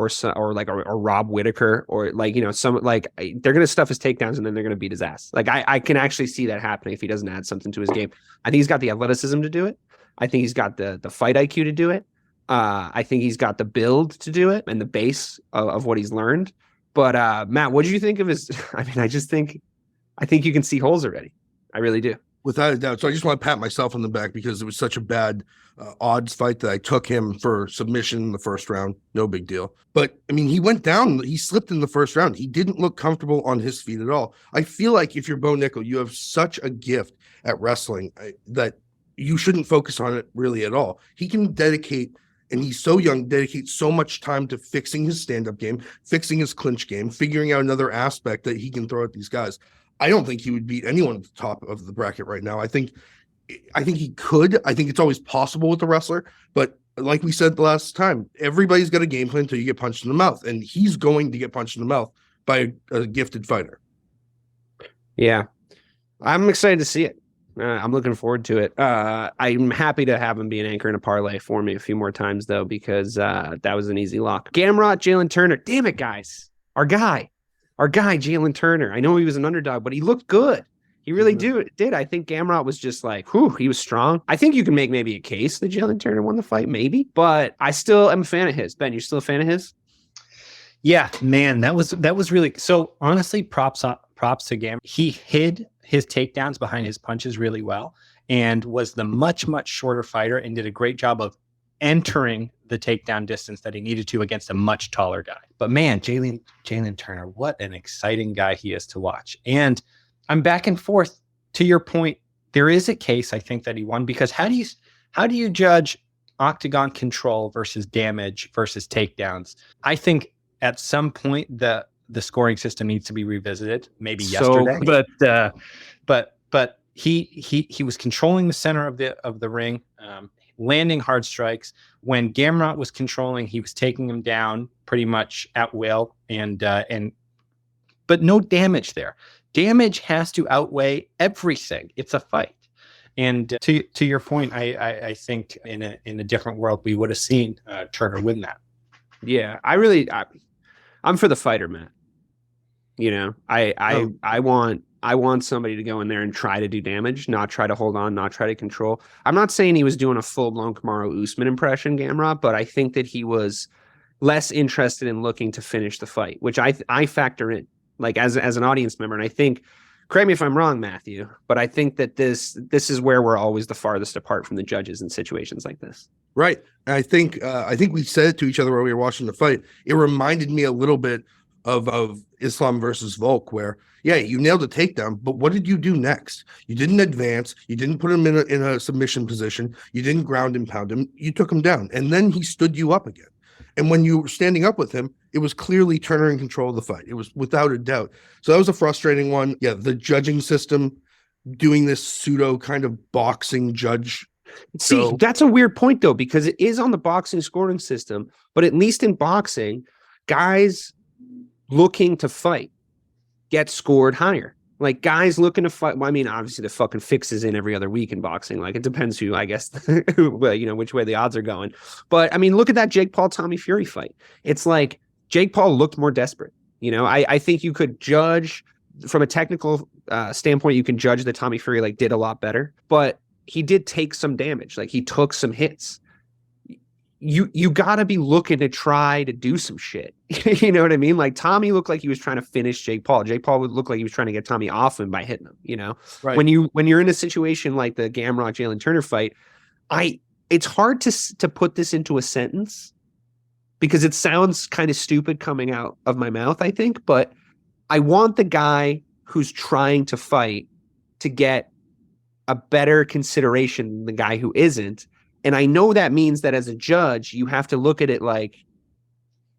Rob Whitaker or they're going to stuff his takedowns and then they're going to beat his ass. I can actually see that happening if he doesn't add something to his game. I think he's got the athleticism to do it. I think he's got the fight IQ to do it. I think he's got the build to do it and the base of what he's learned. But Matt, what did you think of his? I mean, I think you can see holes already. I really do. Without a doubt. So I just want to pat myself on the back because it was such a bad odds fight that I took him for submission in the first round. No big deal. But I mean, he went down. He slipped in the first round. He didn't look comfortable on his feet at all. I feel like if you're Bo Nickal, you have such a gift at wrestling that you shouldn't focus on it really at all. He can dedicate, and he's so young, dedicate so much time to fixing his stand-up game, fixing his clinch game, figuring out another aspect that he can throw at these guys. I don't think he would beat anyone at the top of the bracket right now. I think he could. I think it's always possible with a wrestler, but like we said the last time, everybody's got a game plan until you get punched in the mouth, and he's going to get punched in the mouth by a gifted fighter. Yeah, I'm excited to see it. I'm looking forward to it. I'm happy to have him be an anchor in a parlay for me a few more times though, because that was an easy lock. Gamrot, Jalen Turner. Damn it, guys. Our guy, Jalen Turner. I know he was an underdog, but he looked good. He really did. I think Gamrot was just he was strong. I think you can make maybe a case that Jalen Turner won the fight, maybe, but I still am a fan of his. Ben, you're still a fan of his? Yeah, man, that was really, so honestly, props to Gamrot. He hid his takedowns behind his punches really well and was the much, much shorter fighter and did a great job of entering the takedown distance that he needed to against a much taller guy. But man, Jalen Turner, what an exciting guy he is to watch. And I'm back and forth. To your point, there is a case I think that he won, because how do you judge octagon control versus damage versus takedowns? I think at some point the scoring system needs to be revisited, maybe yesterday. But he was controlling the center of the ring, landing hard strikes. When Gamrot was controlling, he was taking him down pretty much at will, but no damage there. Damage has to outweigh everything. It's a fight. And to your point, I think in a different world we would have seen Turner win that. Yeah, I'm for the fighter, man. You know, I want somebody to go in there and try to do damage, not try to hold on, not try to control. I'm not saying he was doing a full-blown Kamaru Usman impression, Gamrot, but I think that he was less interested in looking to finish the fight, which I factor in, as an audience member. And I think, correct me if I'm wrong, Matthew, but I think that this is where we're always the farthest apart from the judges in situations like this. Right. And I think we said it to each other while we were watching the fight. It reminded me a little bit of Islam versus Volk, where, yeah, you nailed a takedown, but what did you do next? You didn't advance. You didn't put him in a submission position. You didn't ground and pound him. You took him down, and then he stood you up again. And when you were standing up with him, it was clearly Turner in control of the fight. It was without a doubt. So that was a frustrating one. Yeah, the judging system doing this pseudo kind of boxing judge. See, that's a weird point, though, because it is on the boxing scoring system, but at least in boxing, guys looking to fight get scored higher. Guys looking to fight. Well, I mean, obviously the fucking fix is in every other week in boxing. It depends who, I guess, which way the odds are going. But I mean, look at that Jake Paul Tommy Fury fight. It's Jake Paul looked more desperate. I think you could judge from a technical standpoint. You can judge that Tommy Fury did a lot better, but he did take some damage. He took some hits. You got to be looking to try to do some shit. You know what I mean? Tommy looked like he was trying to finish Jake Paul. Jake Paul would look like he was trying to get Tommy off him by hitting him, Right. When you're in a situation like the Gamrot Jalen Turner fight, it's hard to put this into a sentence because it sounds kind of stupid coming out of my mouth, I think, but I want the guy who's trying to fight to get a better consideration than the guy who isn't. And I know that means that as a judge, you have to look at it like,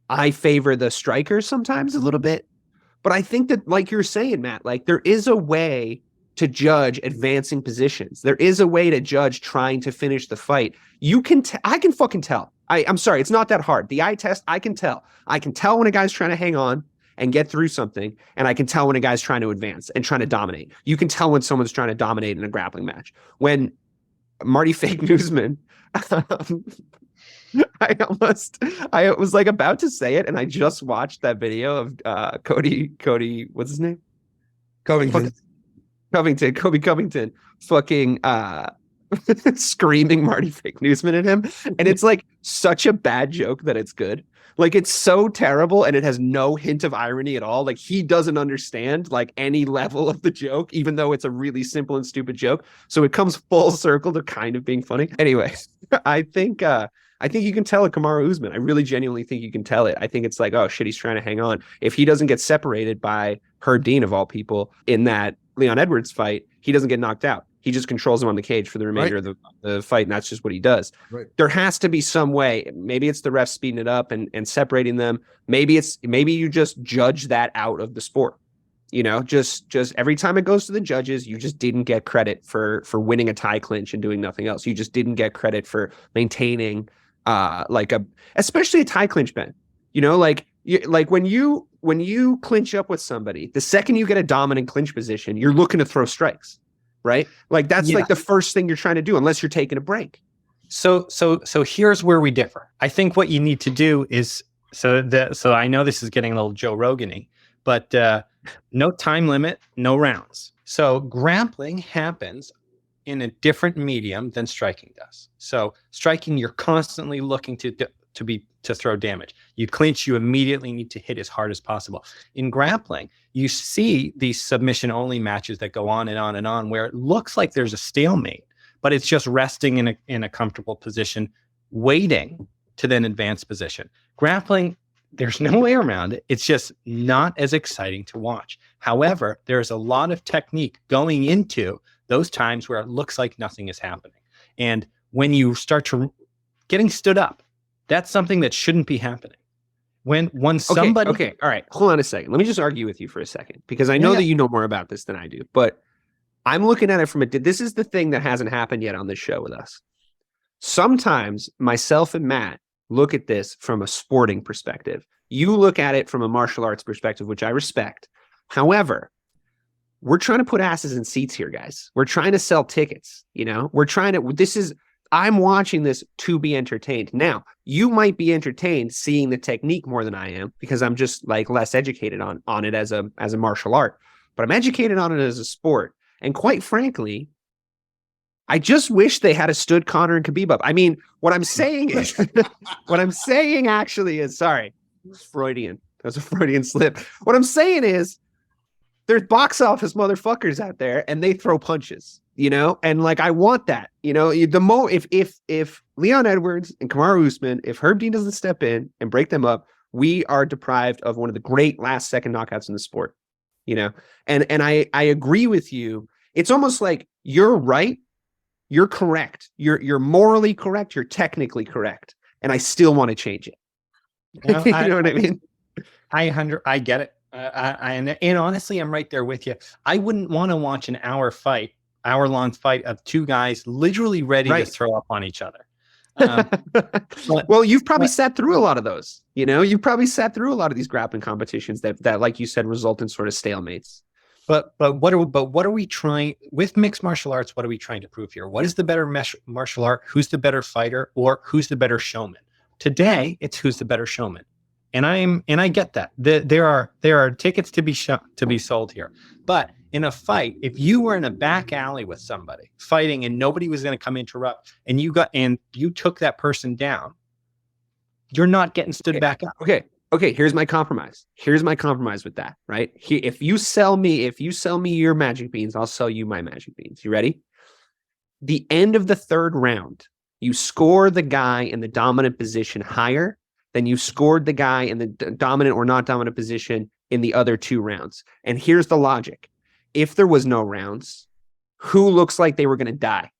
I favor the striker sometimes a little bit. But I think that, like you're saying, Matt, like there is a way to judge advancing positions. There is a way to judge trying to finish the fight. I can fucking tell. I'm sorry, it's not that hard. The eye test, I can tell. I can tell when a guy's trying to hang on and get through something, and I can tell when a guy's trying to advance and trying to dominate. You can tell when someone's trying to dominate in a grappling match. When Marty Fake Newsman, I was like about to say it, and I just watched that video of Cody, what's his name? Kobe Covington fucking screaming Marty Fake Newsman at him. And it's like such a bad joke that it's good. Like it's so terrible and it has no hint of irony at all. Like he doesn't understand like any level of the joke, even though it's a really simple and stupid joke. So it comes full circle to kind of being funny. Anyway, I think you can tell a Kamaru Usman. I really genuinely think you can tell it. I think it's like, oh shit, he's trying to hang on. If he doesn't get separated by Herb Dean of all people in that Leon Edwards fight, he doesn't get knocked out. He just controls him on the cage for the remainder of the fight, and that's just what he does. Right. There has to be some way. Maybe it's the ref speeding it up and separating them. Maybe you just judge that out of the sport. You know, just every time it goes to the judges, you just didn't get credit for winning a tie clinch and doing nothing else. You just didn't get credit for maintaining especially a tie clinch, Ben. You know, like when you clinch up with somebody, the second you get a dominant clinch position, you're looking to throw strikes. Right? Like that's like the first thing you're trying to do unless you're taking a break. So here's where we differ. I think what you need to do is so I know this is getting a little Joe Rogan-y, but no time limit, no rounds. So grappling happens in a different medium than striking does. So striking, you're constantly looking to throw damage. You clinch, you immediately need to hit as hard as possible. In grappling, you see these submission only matches that go on and on and on, where it looks like there's a stalemate, but it's just resting in a comfortable position, waiting to then advance position. Grappling, there's no way around it. It's just not as exciting to watch. However, there's a lot of technique going into those times where it looks like nothing is happening. And when you start to getting stood up, that's something that shouldn't be happening. When somebody... Okay, all right. Hold on a second. Let me just argue with you for a second, because I know that you know more about this than I do, but I'm looking at it from this is the thing that hasn't happened yet on this show with us. Sometimes myself and Matt look at this from a sporting perspective. You look at it from a martial arts perspective, which I respect. However, we're trying to put asses in seats here, guys. We're trying to sell tickets, you know? I'm watching this to be entertained. Now, you might be entertained seeing the technique more than I am, because I'm just like less educated on it as a martial art, but I'm educated on it as a sport. And quite frankly, I just wish they had stood Conor and Khabib up. I mean, what I'm saying actually is, sorry, Freudian. That was a Freudian slip. What I'm saying is, there's box office motherfuckers out there and they throw punches, you know? And like, I want that, you know, if Leon Edwards and Kamaru Usman, if Herb Dean doesn't step in and break them up, we are deprived of one of the great last second knockouts in the sport, you know? And I agree with you. It's almost like you're right. You're correct. You're morally correct. You're technically correct. And I still want to change it. Well, you know what I mean? I get it. And honestly, I'm right there with you. I wouldn't want to watch an hour-long fight of two guys literally ready to throw up on each other. Well, you've probably sat through a lot of those. You know, you've probably sat through a lot of these grappling competitions that, like you said, result in sort of stalemates. But what are we trying with mixed martial arts? What are we trying to prove here? What is the better martial art? Who's the better fighter, or who's the better showman? Today, it's who's the better showman. And I get that. There are tickets to be sold here. But in a fight, if you were in a back alley with somebody fighting and nobody was going to come interrupt, and you took that person down, you're not getting stood back up. Okay. Here's my compromise. With that, right? If you sell me your magic beans, I'll sell you my magic beans. You ready? The end of the third round, you score the guy in the dominant position higher than you scored the guy in the dominant or not dominant position in the other two rounds. And here's the logic. if there was no rounds, who looks like they were going to die?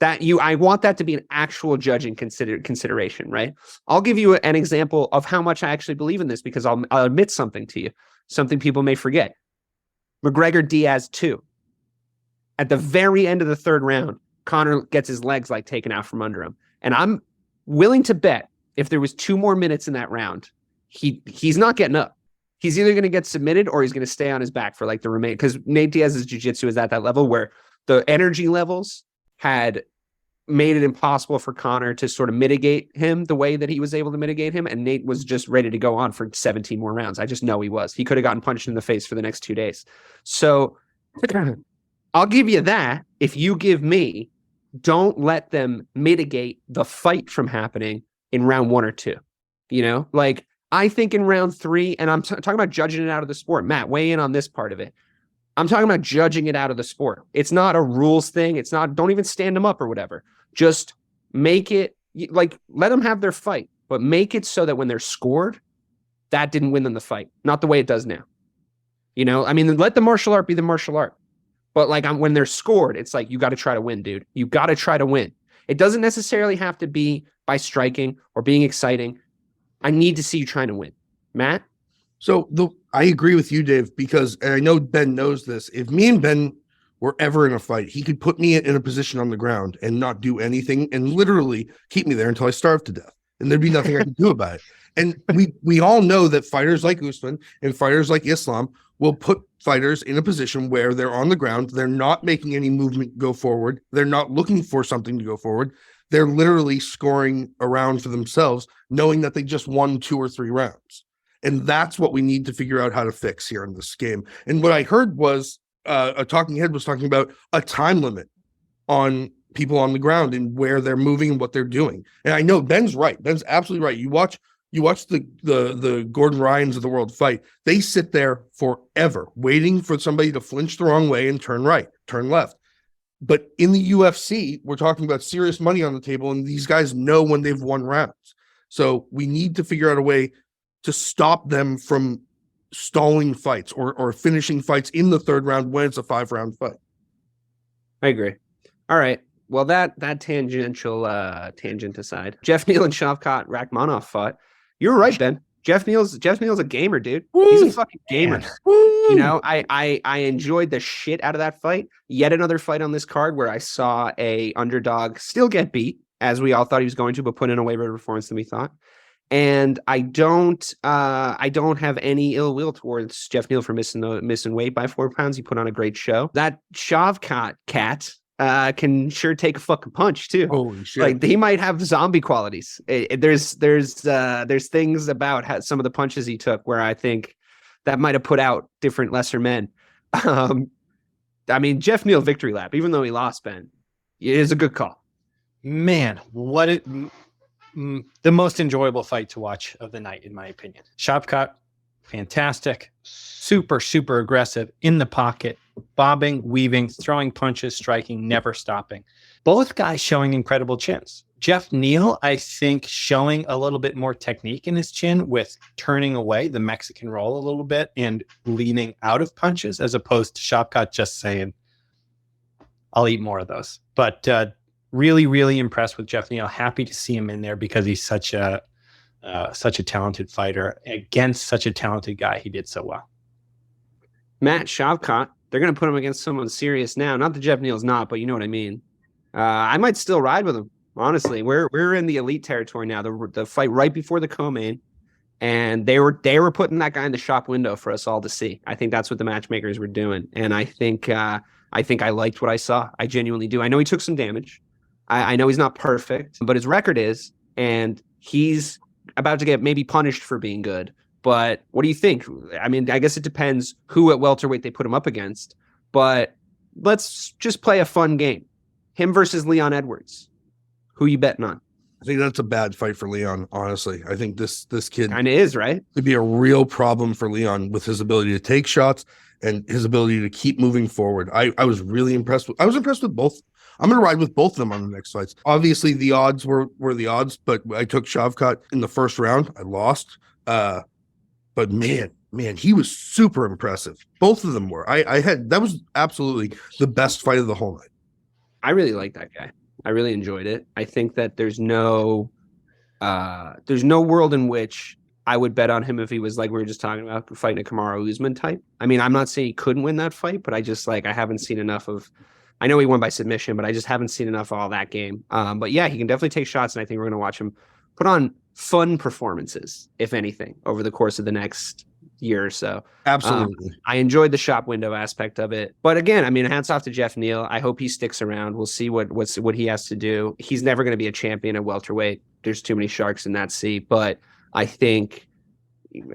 I want that to be an actual judging consideration, right? I'll give you an example of how much I actually believe in this, because I'll admit something to you, something people may forget. McGregor Diaz 2. At the very end of the third round, Conor gets his legs like taken out from under him. And I'm willing to bet if there was 2 more minutes in that round, he's not getting up. He's either going to get submitted or he's going to stay on his back for like the remaining, because Nate Diaz's jiu-jitsu is at that level where the energy levels had made it impossible for Conor to sort of mitigate him the way that he was able to mitigate him. And Nate was just ready to go on for 17 more rounds. I just know he was. He could have gotten punched in the face for the next 2 days. So I'll give you that. If you give me, don't let them mitigate the fight from happening in round 1 or 2. You know, like I think in round 3, and I'm talking about judging it out of the sport. Matt, weigh in on this part of it. I'm talking about judging it out of the sport. It's not a rules thing. It's not, don't even stand them up or whatever. Just make it like, let them have their fight, but make it so that when they're scored, that didn't win them the fight. Not the way it does now. You know, I mean, let the martial art be the martial art. But like when they're scored, it's like, you got to try to win, dude. You got to try to win. It doesn't necessarily have to be by striking or being exciting. I need to see you trying to win. Matt? So I agree with you, Dave, because, and I know Ben knows this, if me and Ben were ever in a fight, he could put me in a position on the ground and not do anything and literally keep me there until I starved to death. And there'd be nothing I could do about it. And we all know that fighters like Usman and fighters like Islam will put fighters in a position where they're on the ground. They're not making any movement go forward. They're not looking for something to go forward. They're literally scoring a round for themselves, knowing that they just won 2 or 3 rounds. And that's what we need to figure out how to fix here in this game. And what I heard was a talking head was talking about a time limit on people on the ground and where they're moving and what they're doing. And I know Ben's right. Ben's absolutely right. You watch the Gordon Ryans of the world fight. They sit there forever waiting for somebody to flinch the wrong way and turn right, turn left. But in the UFC, we're talking about serious money on the table, and these guys know when they've won rounds. So we need to figure out a way to stop them from stalling fights or finishing fights in the third round when it's a 5-round fight. I agree. All right. Well, that tangential tangent aside, Jeff Neal and Shavkat Rakhmonov fought. You're right, Ben. Jeff Neal's a gamer, dude. He's a fucking gamer. You know, I enjoyed the shit out of that fight. Yet another fight on this card where I saw a underdog still get beat, as we all thought he was going to, but put in a way better performance than we thought. And I don't have any ill will towards Jeff Neal for missing weight by 4 pounds. He put on a great show. That Shavkat cat can sure take a fucking punch too. Holy shit! Like he might have zombie qualities. There's things about some of the punches he took where I think that might have put out different lesser men. I mean, Jeff Neal victory lap, even though he lost, Ben, it is a good call. Man, the most enjoyable fight to watch of the night, in my opinion. Shavkat, fantastic, super, super aggressive in the pocket, bobbing, weaving, throwing punches, striking, never stopping. Both guys showing incredible chins. Jeff Neal, I think, showing a little bit more technique in his chin with turning away the Mexican roll a little bit and leaning out of punches, as opposed to Shavkat just saying, I'll eat more of those. But really, really impressed with Jeff Neal. Happy to see him in there because he's such a talented fighter against such a talented guy. He did so well. Matt Shavkat, they're going to put him against someone serious now. Not that Jeff Neal's not, but you know what I mean. I might still ride with him. Honestly, we're in the elite territory now. The fight right before the co-main, and they were putting that guy in the shop window for us all to see. I think that's what the matchmakers were doing, and I think I liked what I saw. I genuinely do. I know he took some damage. I know he's not perfect, but his record is, and he's about to get maybe punished for being good. But what do you think? I mean, I guess it depends who at welterweight they put him up against. But let's just play a fun game. Him versus Leon Edwards. Who you betting on? I think that's a bad fight for Leon, honestly. I think this kid kind of is, right? Could be a real problem for Leon with his ability to take shots and his ability to keep moving forward. I was really impressed with both. I'm going to ride with both of them on the next fights. Obviously, the odds were the odds, but I took Shavkat in the first round. I lost. But man, man, he was super impressive. Both of them were. That was absolutely the best fight of the whole night. I really like that guy. I really enjoyed it. I think that there's no world in which I would bet on him if he was like we were just talking about fighting a Kamaru Usman type. I mean, I'm not saying he couldn't win that fight, but I just I haven't seen enough of. I know he won by submission, but I just haven't seen enough of all that game. But yeah, he can definitely take shots, and I think we're going to watch him put on fun performances, if anything, over the course of the next year or so. Absolutely. I enjoyed the shop window aspect of it. But again, I mean, hats off to Jeff Neal. I hope he sticks around. We'll see what he has to do. He's never going to be a champion at welterweight. There's too many sharks in that sea. But I think,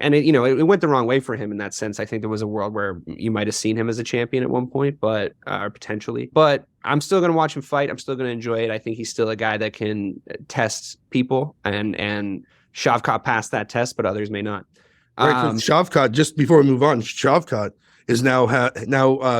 and it went the wrong way for him in that sense. I think there was a world where you might have seen him as a champion at one point, but potentially. But I'm still going to watch him fight. I'm still going to enjoy it. I think he's still a guy that can test people, and Shavkat passed that test, but others may not. Right, Shavkat, just before we move on, Shavkat is now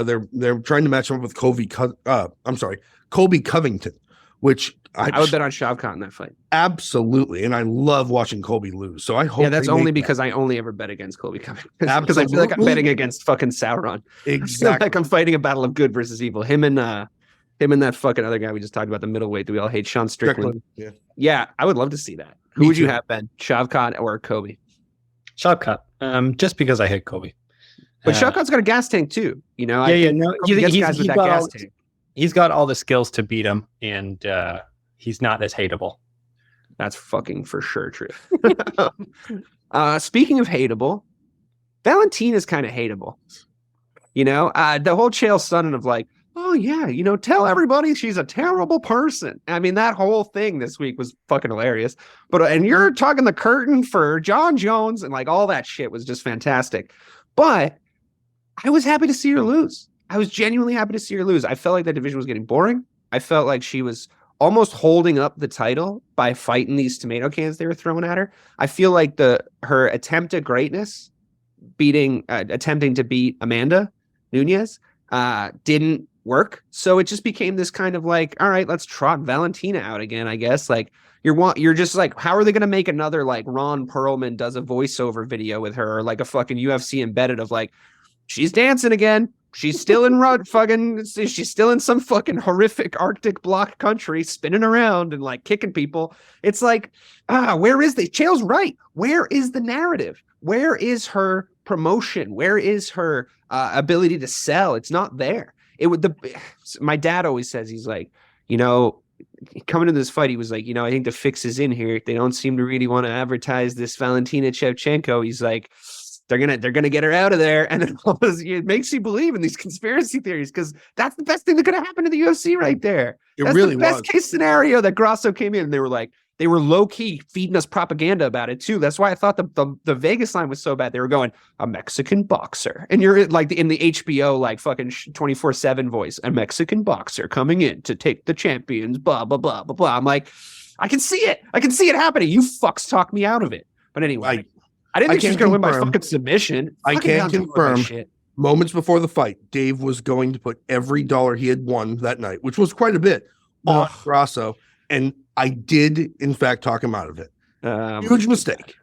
they're trying to match him up with Colby Covington, which I would bet on Shavkat in that fight. Absolutely, and I love watching Colby lose. So I hope. Yeah, that's only because I only ever bet against Colby Covington. Because I feel like I'm betting against fucking Sauron. Exactly. I feel like I'm fighting a battle of good versus evil. Him and that fucking other guy we just talked about, the middleweight that we all hate, Sean Strickland. Yeah, I would love to see that. Who would you have, Ben? Shavkat or Kobe? Shavkat. Just because I hate Kobe. But Shavkat's got a gas tank too. No, he's got all the skills to beat him, and he's not as hateable. That's fucking for sure true. Speaking of hateable, Valentina is kind of hateable. The whole Chael Sonnen of like, oh yeah, tell everybody she's a terrible person. I mean, that whole thing this week was fucking hilarious. But and you're talking the curtain for John Jones and like all that shit was just fantastic. But I was happy to see her lose. I was genuinely happy to see her lose. I felt like that division was getting boring. I felt like she was almost holding up the title by fighting these tomato cans they were throwing at her. I feel like her attempt at greatness, attempting to beat Amanda Nunes, didn't work. So it just became this kind of like, all right, let's trot Valentina out again, I guess. Like you're just like, how are they going to make another like Ron Perlman does a voiceover video with her, or like a fucking UFC embedded of like, she's dancing again. She's still in she's still in some fucking horrific Arctic block country spinning around and like kicking people. It's like, where is Chael's right. Where is the narrative? Where is her promotion? Where is her ability to sell? It's not there. My dad always says, he's like, coming to this fight, he was like, I think the fix is in here. They don't seem to really want to advertise this Valentina Shevchenko. He's like, they're gonna get her out of there, and then it makes you believe in these conspiracy theories because that's the best thing that could have happened to the UFC right there. That's really the best case scenario that Grasso came in. And they were low key feeding us propaganda about it too. That's why I thought the Vegas line was so bad. They were going a Mexican boxer, and you're like in the HBO like fucking 24/7 voice, a Mexican boxer coming in to take the champions. Blah blah blah blah blah. I'm like, I can see it. I can see it happening. You fucks talk me out of it. But anyway. I didn't think she was going to win by fucking submission. I can't confirm. Moments before the fight, Dave was going to put every dollar he had won that night, which was quite a bit, on Grasso. And I did, in fact, talk him out of it. Huge mistake.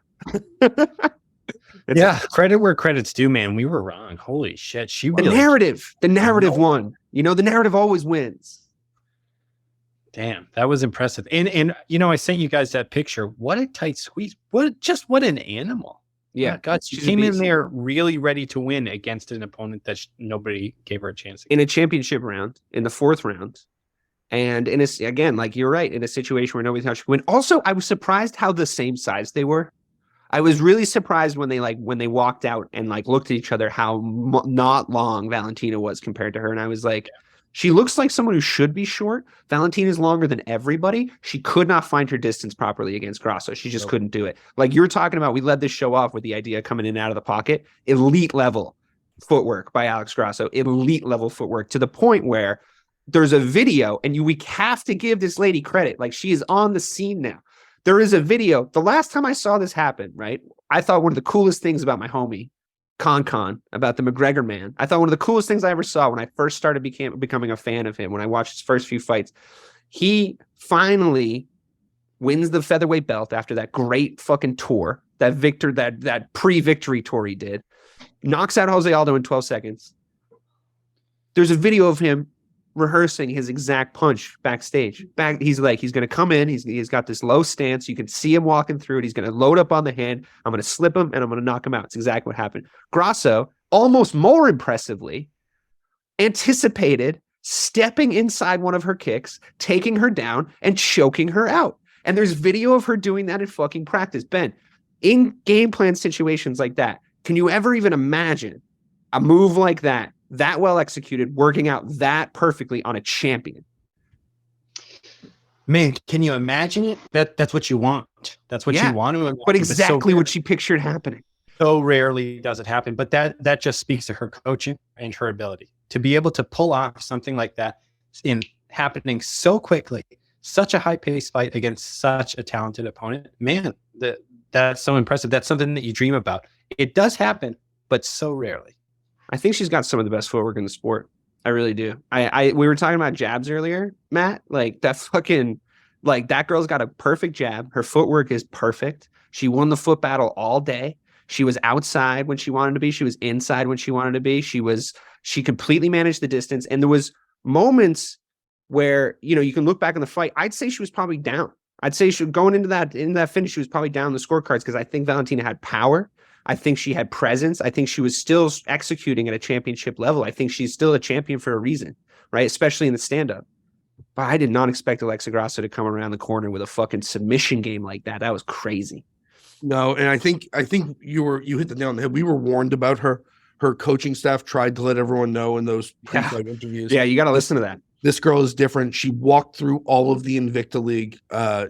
Credit where credit's due, man. We were wrong. Holy shit. The narrative won. The narrative always wins. Damn, that was impressive. And I sent you guys that picture. What a tight squeeze. What an animal. Yeah. Oh God, she came in there really ready to win against an opponent that nobody gave her a chance against. In a championship round, in the fourth round. And again, like you're right, in a situation where nobody thought she would win. Also, I was surprised how the same size they were. I was really surprised when they walked out and like looked at each other, how not long Valentina was compared to her. And I was like, she looks like someone who should be short. Valentina's longer than everybody. She could not find her distance properly against Grasso. She just couldn't do it. Like you were talking about, we led this show off with the idea coming in and out of the pocket. Elite level footwork by Alex Grasso. Elite level footwork to the point where there's a video, and we have to give this lady credit. Like she is on the scene now. There is a video. The last time I saw this happen, right? I thought one of the coolest things about my homie, Con, about the McGregor man. I thought one of the coolest things I ever saw when I first started becoming a fan of him, when I watched his first few fights, he finally wins the featherweight belt after that great fucking tour, that pre-victory tour he did. knocks out Jose Aldo in 12 seconds. There's a video of him rehearsing his exact punch backstage. He's going to come in. He's got this low stance. You can see him walking through it. He's going to load up on the hand. I'm going to slip him and I'm going to knock him out. It's exactly what happened. Grasso, almost more impressively, anticipated stepping inside one of her kicks, taking her down, and choking her out. And there's video of her doing that in fucking practice. Ben, in game plan situations like that, can you ever even imagine a move like that well executed, working out that perfectly on a champion? Man, can you imagine it? That's what you want. That's what you want to imagine. But exactly what she pictured happening. So rarely does it happen. But that just speaks to her coaching and her ability to be able to pull off something like that in happening so quickly, such a high-paced fight against such a talented opponent. Man, that's so impressive. That's something that you dream about. It does happen, but so rarely. I think she's got some of the best footwork in the sport. I really do. We were talking about jabs earlier, Matt. Like that girl's got a perfect jab. Her footwork is perfect. She won the foot battle all day. She was outside when she wanted to be. She was inside when she wanted to be. She completely managed the distance. And there was moments where, you can look back on the fight. I'd say she was probably down. I'd say going into that finish, she was probably down the scorecards because I think Valentina had power. I think she had presence. I think she was still executing at a championship level. I think she's still a champion for a reason, right? Especially in the stand-up. But I did not expect Alexa Grasso to come around the corner with a fucking submission game like that. That was crazy. No, and I think you hit the nail on the head. We were warned about her. Her coaching staff tried to let everyone know in those pre-fight interviews. Yeah, you got to listen to that. This girl is different. She walked through all of the Invicta League.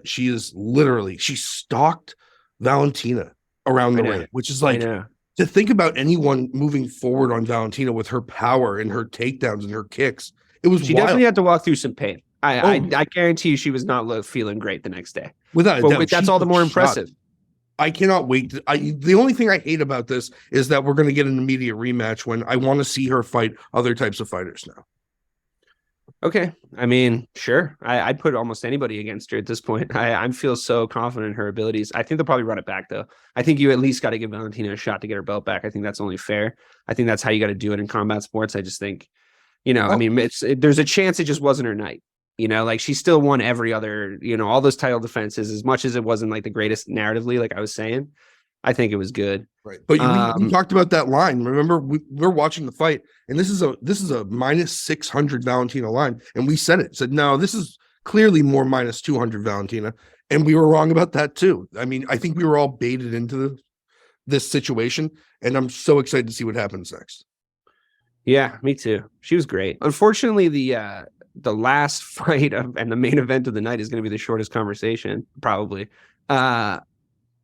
She stalked Valentina around the ring, which is like, to think about anyone moving forward on Valentina with her power and her takedowns and her kicks. She wild. Definitely had to walk through some pain. I guarantee you she was not feeling great the next day. Without a doubt. That's all the more impressive. I cannot wait. The only thing I hate about this is that we're going to get an immediate rematch when I want to see her fight other types of fighters now. Okay. I mean, sure. I'd put almost anybody against her at this point. I feel so confident in her abilities. I think they'll probably run it back, though. I think you at least got to give Valentina a shot to get her belt back. I think that's only fair. I think that's how you got to do it in combat sports. I just think, there's a chance it just wasn't her night. She still won every other, all those title defenses, as much as it wasn't like the greatest narratively, like I was saying. I think it was good. Right. But we talked about that line. Remember, we're watching the fight, and this is a minus 600 Valentina line. And we said, no, this is clearly more minus 200 Valentina. And we were wrong about that too. I mean, I think we were all baited into this situation, and I'm so excited to see what happens next. Yeah, me too. She was great. Unfortunately, the last fight and the main event of the night is going to be the shortest conversation, probably.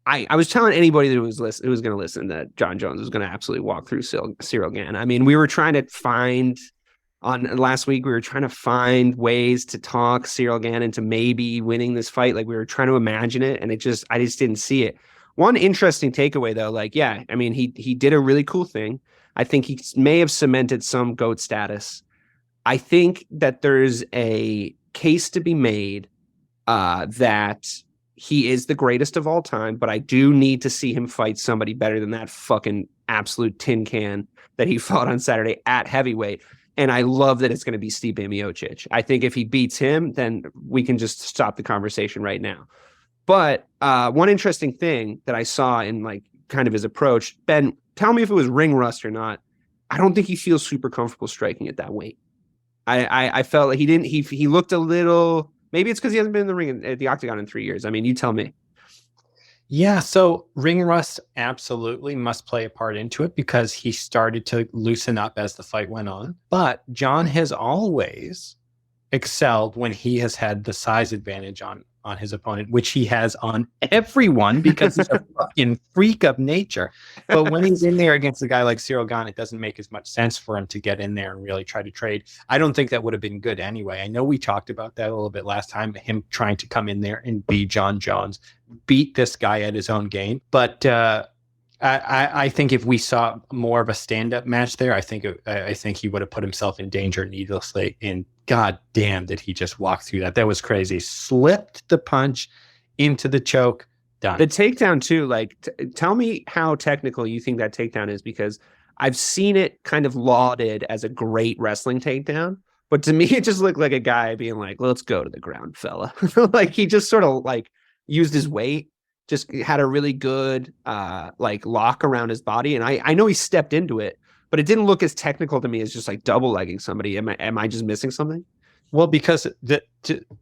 I was telling anybody that was going to listen that John Jones was going to absolutely walk through Ciryl Gane. I mean, we were trying to find last week ways to talk Ciryl Gane into maybe winning this fight. Like we were trying to imagine it, and I just didn't see it. One interesting takeaway though, he did a really cool thing. I think he may have cemented some GOAT status. I think that there's a case to be made that he is the greatest of all time, but I do need to see him fight somebody better than that fucking absolute tin can that he fought on Saturday at heavyweight. And I love that it's going to be Stipe Miocic. I think if he beats him, then we can just stop the conversation right now. But one interesting thing that I saw in kind of his approach, Ben, tell me if it was ring rust or not. I don't think he feels super comfortable striking at that weight. I felt like he looked a little, maybe it's because he hasn't been in the ring at the Octagon in 3 years. I mean, you tell me. Yeah, so ring rust absolutely must play a part into it because he started to loosen up as the fight went on. But John has always excelled when he has had the size advantage on his opponent, which he has on everyone because he's a fucking freak of nature. But when he's in there against a guy like Ciryl Gane, it doesn't make as much sense for him to get in there and really try to trade. I don't think that would have been good anyway. I know we talked about that a little bit last time, him trying to come in there and be John Jones, beat this guy at his own game. But I think if we saw more of a stand-up match there, I think he would have put himself in danger needlessly. And god damn, did he just walk through that? That was crazy. Slipped the punch into the choke. Done. The takedown too. Tell me how technical you think that takedown is, because I've seen it kind of lauded as a great wrestling takedown, but to me, it just looked like a guy being like, let's go to the ground, fella. Like he just sort of like used his weight, just had a really good like lock around his body. And I know he stepped into it, but it didn't look as technical to me as just like double legging somebody. Am I just missing something? Well, because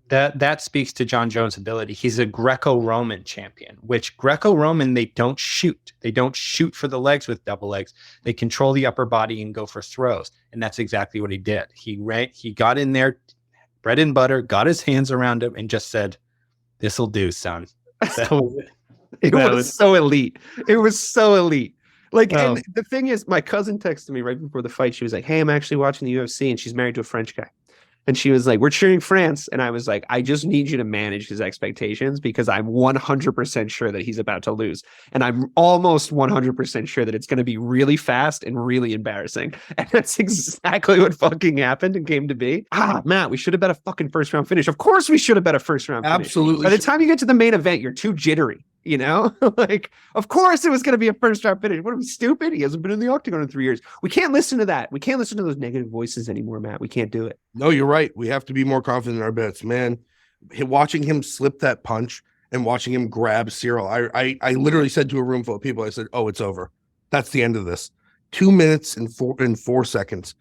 that speaks to Jon Jones' ability. He's a Greco-Roman champion, which Greco-Roman, they don't shoot. They don't shoot for the legs with double legs. They control the upper body and go for throws. And that's exactly what he did. He got in there, bread and butter, got his hands around him and just said, this'll do, son. It was so elite. It was so elite. Like, and the thing is, my cousin texted me right before the fight. She was like, hey, I'm actually watching the UFC, and she's married to a French guy. And she was like, we're cheering France. And I was like, I just need you to manage his expectations because I'm 100% sure that he's about to lose. And I'm almost 100% sure that it's going to be really fast and really embarrassing. And that's exactly what fucking happened and came to be. Matt, we should have bet a fucking first round finish. Of course we should have bet a first round finish. Absolutely. By the time you get to the main event, you're too jittery. You know, like, of course it was going to be a first round finish. What are we, stupid? He hasn't been in the Octagon in 3 years. We can't listen to that. We can't listen to those negative voices anymore, Matt. We can't do it. No, you're right. We have to be more confident in our bets, man. Watching him slip that punch and watching him grab Ciryl. I literally said to a room full of people, I said, oh, it's over. That's the end of this. 2 minutes and 4 seconds.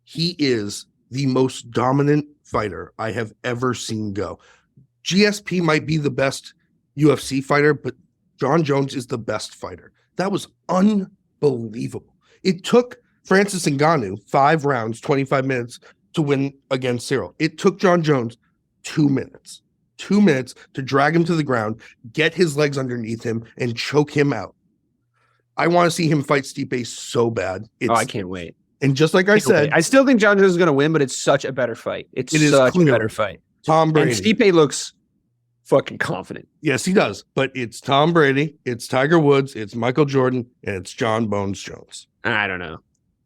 He is the most dominant fighter I have ever seen go. GSP might be the best UFC fighter, but Jon Jones is the best fighter. That was unbelievable. It took Francis Ngannou 5 rounds, 25 minutes to win against Ciryl. It took Jon Jones 2 minutes. 2 minutes to drag him to the ground, get his legs underneath him, and choke him out. I want to see him fight Stipe so bad. I can't wait. And just like I said, I still think Jon Jones is going to win, but it's such a better fight. It is such a better fight. Tom Brady. And Stipe looks fucking confident. Yes, he does. But it's Tom Brady, it's Tiger Woods, it's Michael Jordan, and it's John Bones Jones. I don't know.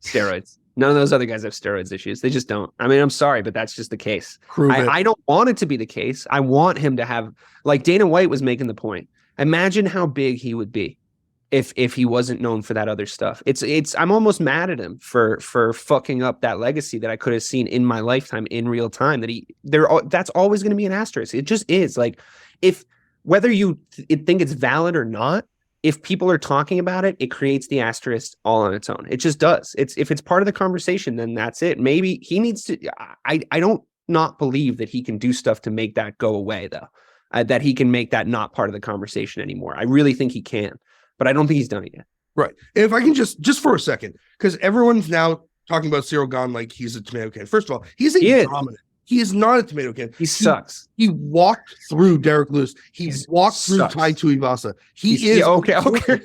Steroids. None of those other guys have steroids issues. They just don't. I mean, I'm sorry, but that's just the case. I don't want it to be the case. I want him to have, like Dana White was making the point. Imagine how big he would be if he wasn't known for that other stuff. I'm almost mad at him for fucking up that legacy that I could have seen in my lifetime in real time. That's always going to be an asterisk. It just is. Like, if whether you think it's valid or not, if people are talking about it, it creates the asterisk all on its own. It just does. If it's part of the conversation, then that's it. Maybe he needs to. I don't not believe that he can do stuff to make that go away, though. That he can make that not part of the conversation anymore. I really think he can. But I don't think he's done it yet. Right. And if I can just for a second, because everyone's now talking about Ciryl Gane like he's a tomato can. First of all, he dominant. He is not a tomato can. He sucks. He walked through Derek Lewis. He walked through Tai Tuivasa. He is okay.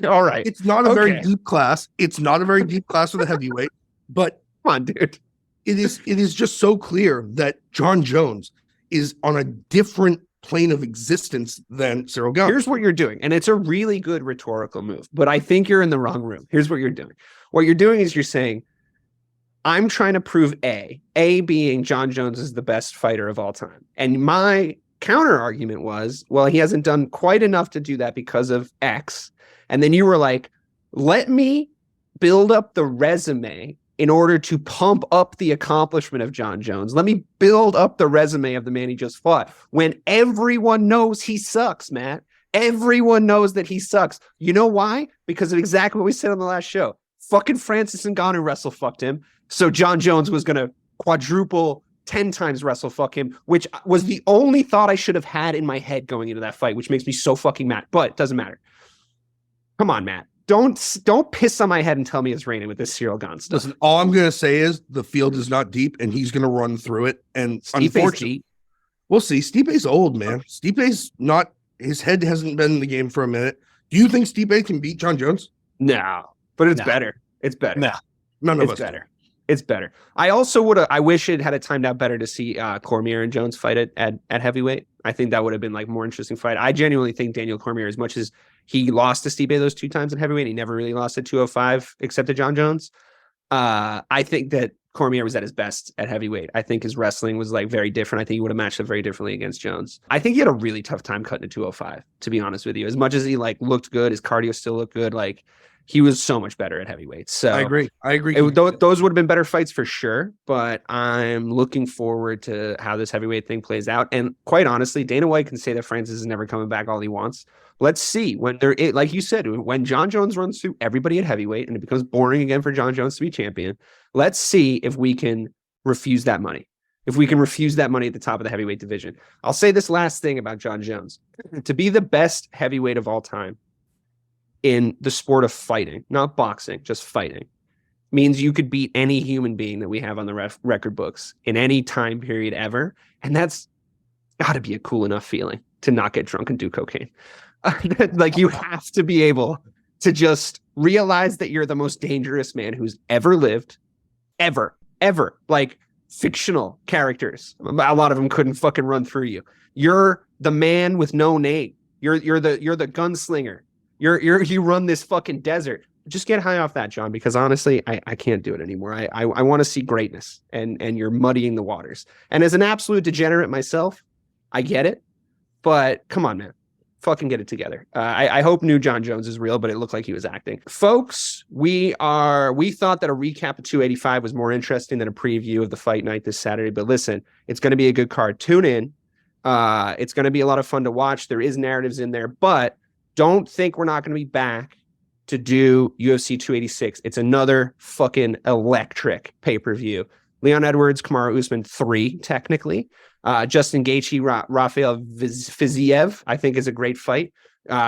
All right. It's not a very deep class. It's not a very deep class for the heavyweight. But come on, dude. It is just so clear that Jon Jones is on a different plane of existence than Ciryl Gane. Here's what you're doing, and it's a really good rhetorical move, but I think you're in the wrong room. Here's what you're doing. What you're doing is you're saying, I'm trying to prove A being Jon Jones is the best fighter of all time. And my counter argument was, well, he hasn't done quite enough to do that because of X. And then you were like, let me build up the resume in order to pump up the accomplishment of Jon Jones. Let me build up the resume of the man he just fought when everyone knows he sucks, Matt. Everyone knows that he sucks. You know why? Because of exactly what we said on the last show. Fucking Francis Ngannou wrestle fucked him. So Jon Jones was going to quadruple 10 times wrestle fuck him, which was the only thought I should have had in my head going into that fight, which makes me so fucking mad, but it doesn't matter. Come on, Matt. Don't piss on my head and tell me it's raining with this Ciryl Gane stuff. Listen, all I'm going to say is the field is not deep and he's going to run through it. And unfortunately, we'll see. Stipe's old, man. Stipe's not, his head hasn't been in the game for a minute. Do you think Stipe can beat Jon Jones? No, but it's better. It's better. No, none of us. It's better. It's better. I also I wish it had timed out better to see Cormier and Jones fight at heavyweight. I think that would have been like more interesting fight. I genuinely think Daniel Cormier, as much as he lost to Stipe those 2 times in heavyweight, he never really lost at 205 except to Jon Jones. I think that Cormier was at his best at heavyweight. I think his wrestling was like very different. I think he would have matched up very differently against Jones. I think he had a really tough time cutting to 205, to be honest with you. As much as he like looked good, his cardio still looked good. Like he was so much better at heavyweight. So I agree. Those would have been better fights for sure, but I'm looking forward to how this heavyweight thing plays out. And quite honestly, Dana White can say that Francis is never coming back all he wants. Let's see when like you said, when John Jones runs through everybody at heavyweight and it becomes boring again for John Jones to be champion. Let's see if we can refuse that money. If we can refuse that money at the top of the heavyweight division. I'll say this last thing about John Jones. To be the best heavyweight of all time in the sport of fighting, not boxing, just fighting, means you could beat any human being that we have on the record books in any time period ever. And that's got to be a cool enough feeling to not get drunk and do cocaine. Like, you have to be able to just realize that you're the most dangerous man who's ever lived, ever. Like, fictional characters, a lot of them couldn't fucking run through you. You're the man with no name. You're the gunslinger. You run this fucking desert. Just get high off that, John, because honestly, I can't do it anymore. I want to see greatness, and you're muddying the waters. And as an absolute degenerate myself, I get it, but come on, man. Fucking get it together. I hope new John Jones is real, but it looked like he was acting. Folks, we thought that a recap of 285 was more interesting than a preview of the fight night this Saturday. But listen, it's going to be a good card. Tune in. It's going to be a lot of fun to watch. There is narratives in there, but don't think we're not going to be back to do UFC 286. It's another fucking electric pay-per-view. Leon Edwards, Kamaru Usman 3, technically. Justin Gaethje, Rafael Fiziev, I think, is a great fight.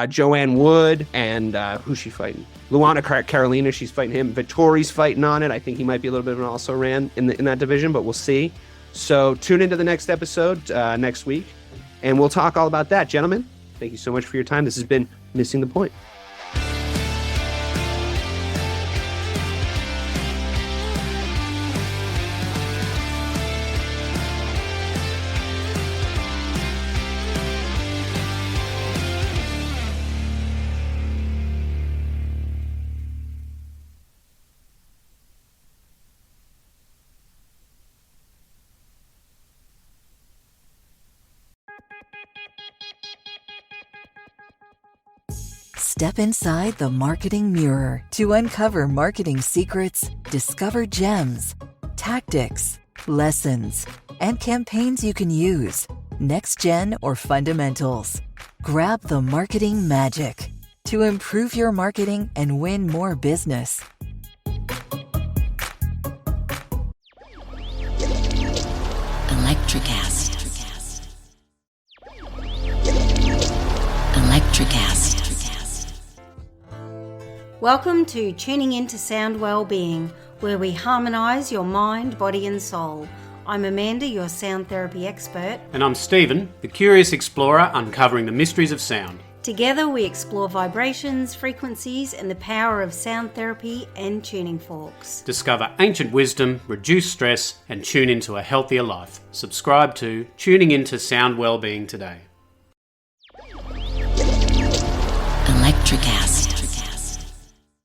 Joanne Wood and who's she fighting? Luana Carolina, she's fighting him. Vittori's fighting on it. I think he might be a little bit of an also-ran in that division, but we'll see. So tune into the next episode next week, and we'll talk all about that. Gentlemen, thank you so much for your time. This has been Missing the Point. Step inside the marketing mirror to uncover marketing secrets, discover gems, tactics, lessons, and campaigns you can use, next gen or fundamentals. Grab the marketing magic to improve your marketing and win more business. Electricast. Electricast. Welcome to Tuning Into Sound Wellbeing, where we harmonise your mind, body and soul. I'm Amanda, your sound therapy expert. And I'm Stephen, the curious explorer uncovering the mysteries of sound. Together we explore vibrations, frequencies and the power of sound therapy and tuning forks. Discover ancient wisdom, reduce stress and tune into a healthier life. Subscribe to Tuning Into Sound Wellbeing today. Electricast.